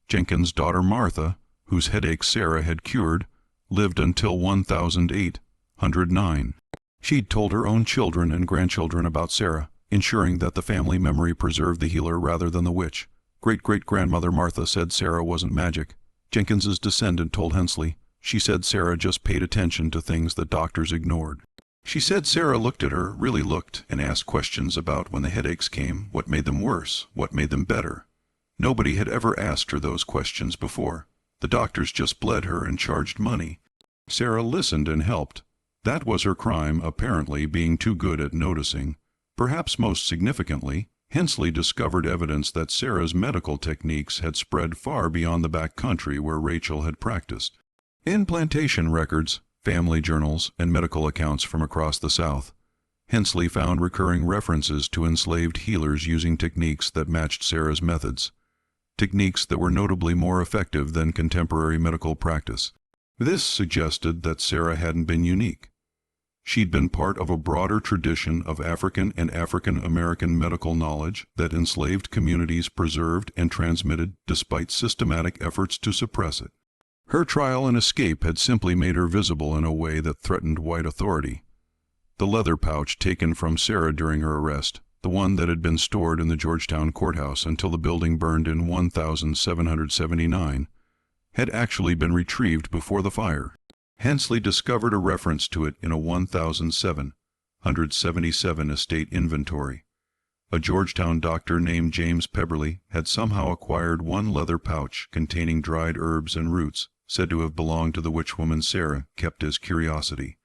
Jenkins' daughter Martha, whose headache Sarah had cured, lived until 1809. She'd told her own children and grandchildren about Sarah, ensuring that the family memory preserved the healer rather than the witch. Great-great-grandmother Martha said Sarah wasn't magic. Jenkins's descendant told Hensley, she said Sarah just paid attention to things that doctors ignored. She said Sarah looked at her, really looked, and asked questions about when the headaches came, what made them worse, what made them better. Nobody had ever asked her those questions before. The doctors just bled her and charged money. Sarah listened and helped. That was her crime, apparently, being too good at noticing. Perhaps most significantly, Hensley discovered evidence that Sarah's medical techniques had spread far beyond the back country where Rachel had practiced. In plantation records, family journals, and medical accounts from across the South, Hensley found recurring references to enslaved healers using techniques that matched Sarah's methods, techniques that were notably more effective than contemporary medical practice. This suggested that Sarah hadn't been unique. She'd been part of a broader tradition of African and African American medical knowledge that enslaved communities preserved and transmitted despite systematic efforts to suppress it. Her trial and escape had simply made her visible in a way that threatened white authority. The leather pouch taken from Sarah during her arrest, the one that had been stored in the Georgetown courthouse until the building burned in 1779, had actually been retrieved before the fire. Hensley discovered a reference to it in a 1777 estate inventory. A Georgetown doctor named James Peberly had somehow acquired one leather pouch containing dried herbs and roots, said to have belonged to the witchwoman Sarah, kept as curiosity.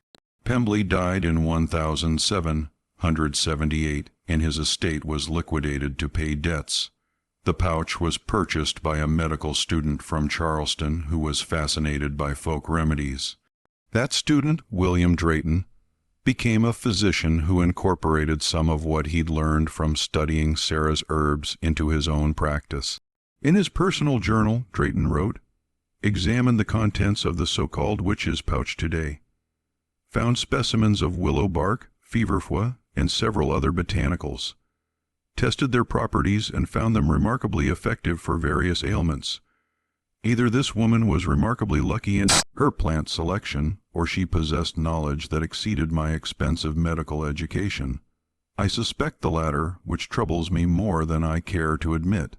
Pemberley died in 1778, and his estate was liquidated to pay debts. The pouch was purchased by a medical student from Charleston who was fascinated by folk remedies. That student, William Drayton, became a physician who incorporated some of what he'd learned from studying Sarah's herbs into his own practice. In his personal journal, Drayton wrote, "Examined the contents of the so-called witch's pouch today. Found specimens of willow bark, feverfew, and several other botanicals. Tested their properties and found them remarkably effective for various ailments. Either this woman was remarkably lucky in her plant selection, or she possessed knowledge that exceeded my expensive medical education. I suspect the latter, which troubles me more than I care to admit."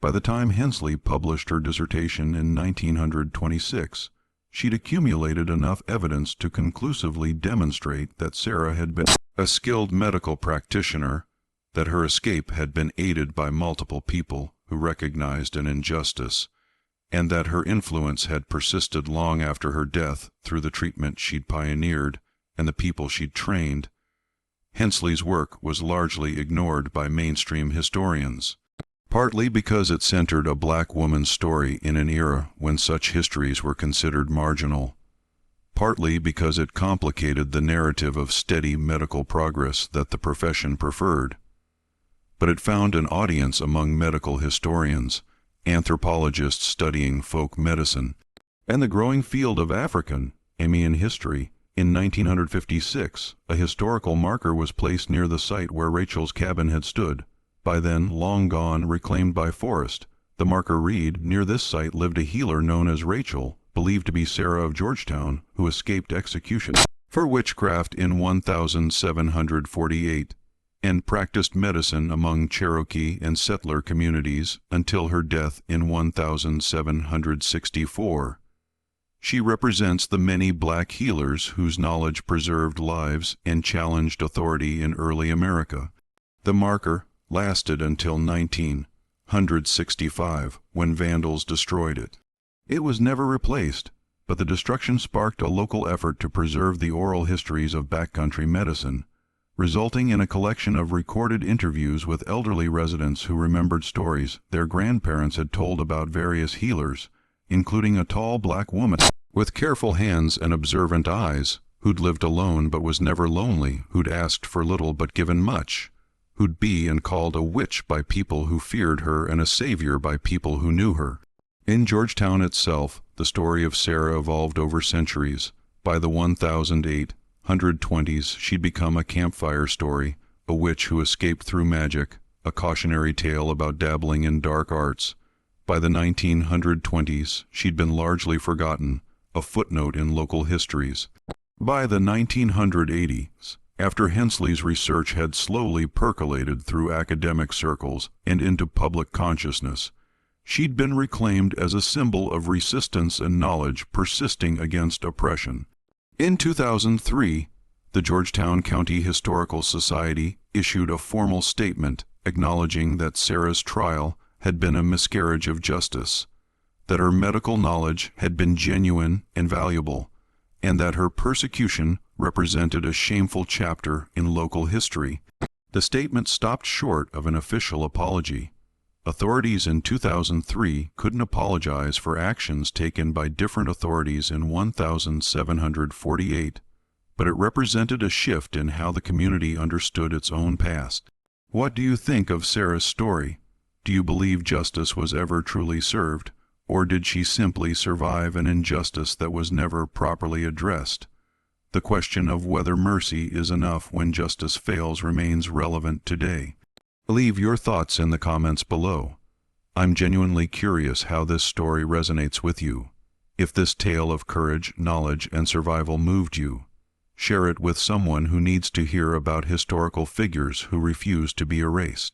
By the time Hensley published her dissertation in 1926, she'd accumulated enough evidence to conclusively demonstrate that Sarah had been a skilled medical practitioner, that her escape had been aided by multiple people who recognized an injustice, and that her influence had persisted long after her death through the treatment she'd pioneered and the people she'd trained. Hensley's work was largely ignored by mainstream historians, partly because it centered a black woman's story in an era when such histories were considered marginal, partly because it complicated the narrative of steady medical progress that the profession preferred. But it found an audience among medical historians, anthropologists studying folk medicine, and the growing field of African Indian history. In 1956, a historical marker was placed near the site where Rachel's cabin had stood, by then long gone, reclaimed by forest. The marker read, "Near this site lived a healer known as Rachel, believed to be Sarah of Georgetown, who escaped execution for witchcraft in 1748, and practiced medicine among Cherokee and settler communities until her death in 1764. She represents the many black healers whose knowledge preserved lives and challenged authority in early America." The marker lasted until 1965, when vandals destroyed it. It was never replaced, but the destruction sparked a local effort to preserve the oral histories of backcountry medicine, resulting in a collection of recorded interviews with elderly residents who remembered stories their grandparents had told about various healers, including a tall black woman with careful hands and observant eyes, who'd lived alone but was never lonely, who'd asked for little but given much, who'd be and called a witch by people who feared her and a savior by people who knew her. In Georgetown itself, the story of Sarah evolved over centuries. By the 1820s, she'd become a campfire story, a witch who escaped through magic, a cautionary tale about dabbling in dark arts. By the 1920s, she'd been largely forgotten, a footnote in local histories. By the 1980s, after Hensley's research had slowly percolated through academic circles and into public consciousness, she'd been reclaimed as a symbol of resistance and knowledge persisting against oppression. In 2003, the Georgetown County Historical Society issued a formal statement acknowledging that Sarah's trial had been a miscarriage of justice, that her medical knowledge had been genuine and valuable, and that her persecution represented a shameful chapter in local history. The statement stopped short of an official apology. Authorities in 2003 couldn't apologize for actions taken by different authorities in 1748, but it represented a shift in how the community understood its own past. What do you think of Sarah's story? Do you believe justice was ever truly served, or did she simply survive an injustice that was never properly addressed? The question of whether mercy is enough when justice fails remains relevant today. Leave your thoughts in the comments below. I'm genuinely curious how this story resonates with you. If this tale of courage, knowledge, and survival moved you, share it with someone who needs to hear about historical figures who refuse to be erased.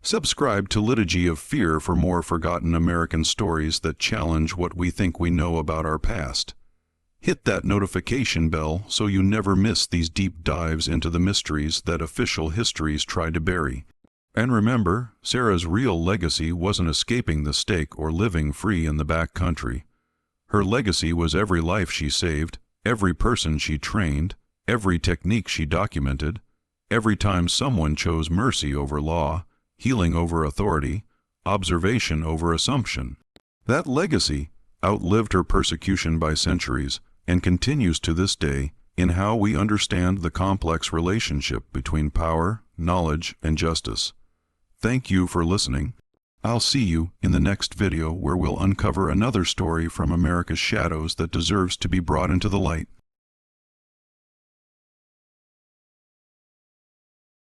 Subscribe to Liturgy of Fear for more forgotten American stories that challenge what we think we know about our past. Hit that notification bell so you never miss these deep dives into the mysteries that official histories try to bury. And remember, Sarah's real legacy wasn't escaping the stake or living free in the back country. Her legacy was every life she saved, every person she trained, every technique she documented, every time someone chose mercy over law, healing over authority, observation over assumption. That legacy outlived her persecution by centuries and continues to this day in how we understand the complex relationship between power, knowledge, and justice. Thank you for listening. I'll see you in the next video where we'll uncover another story from America's shadows that deserves to be brought into the light.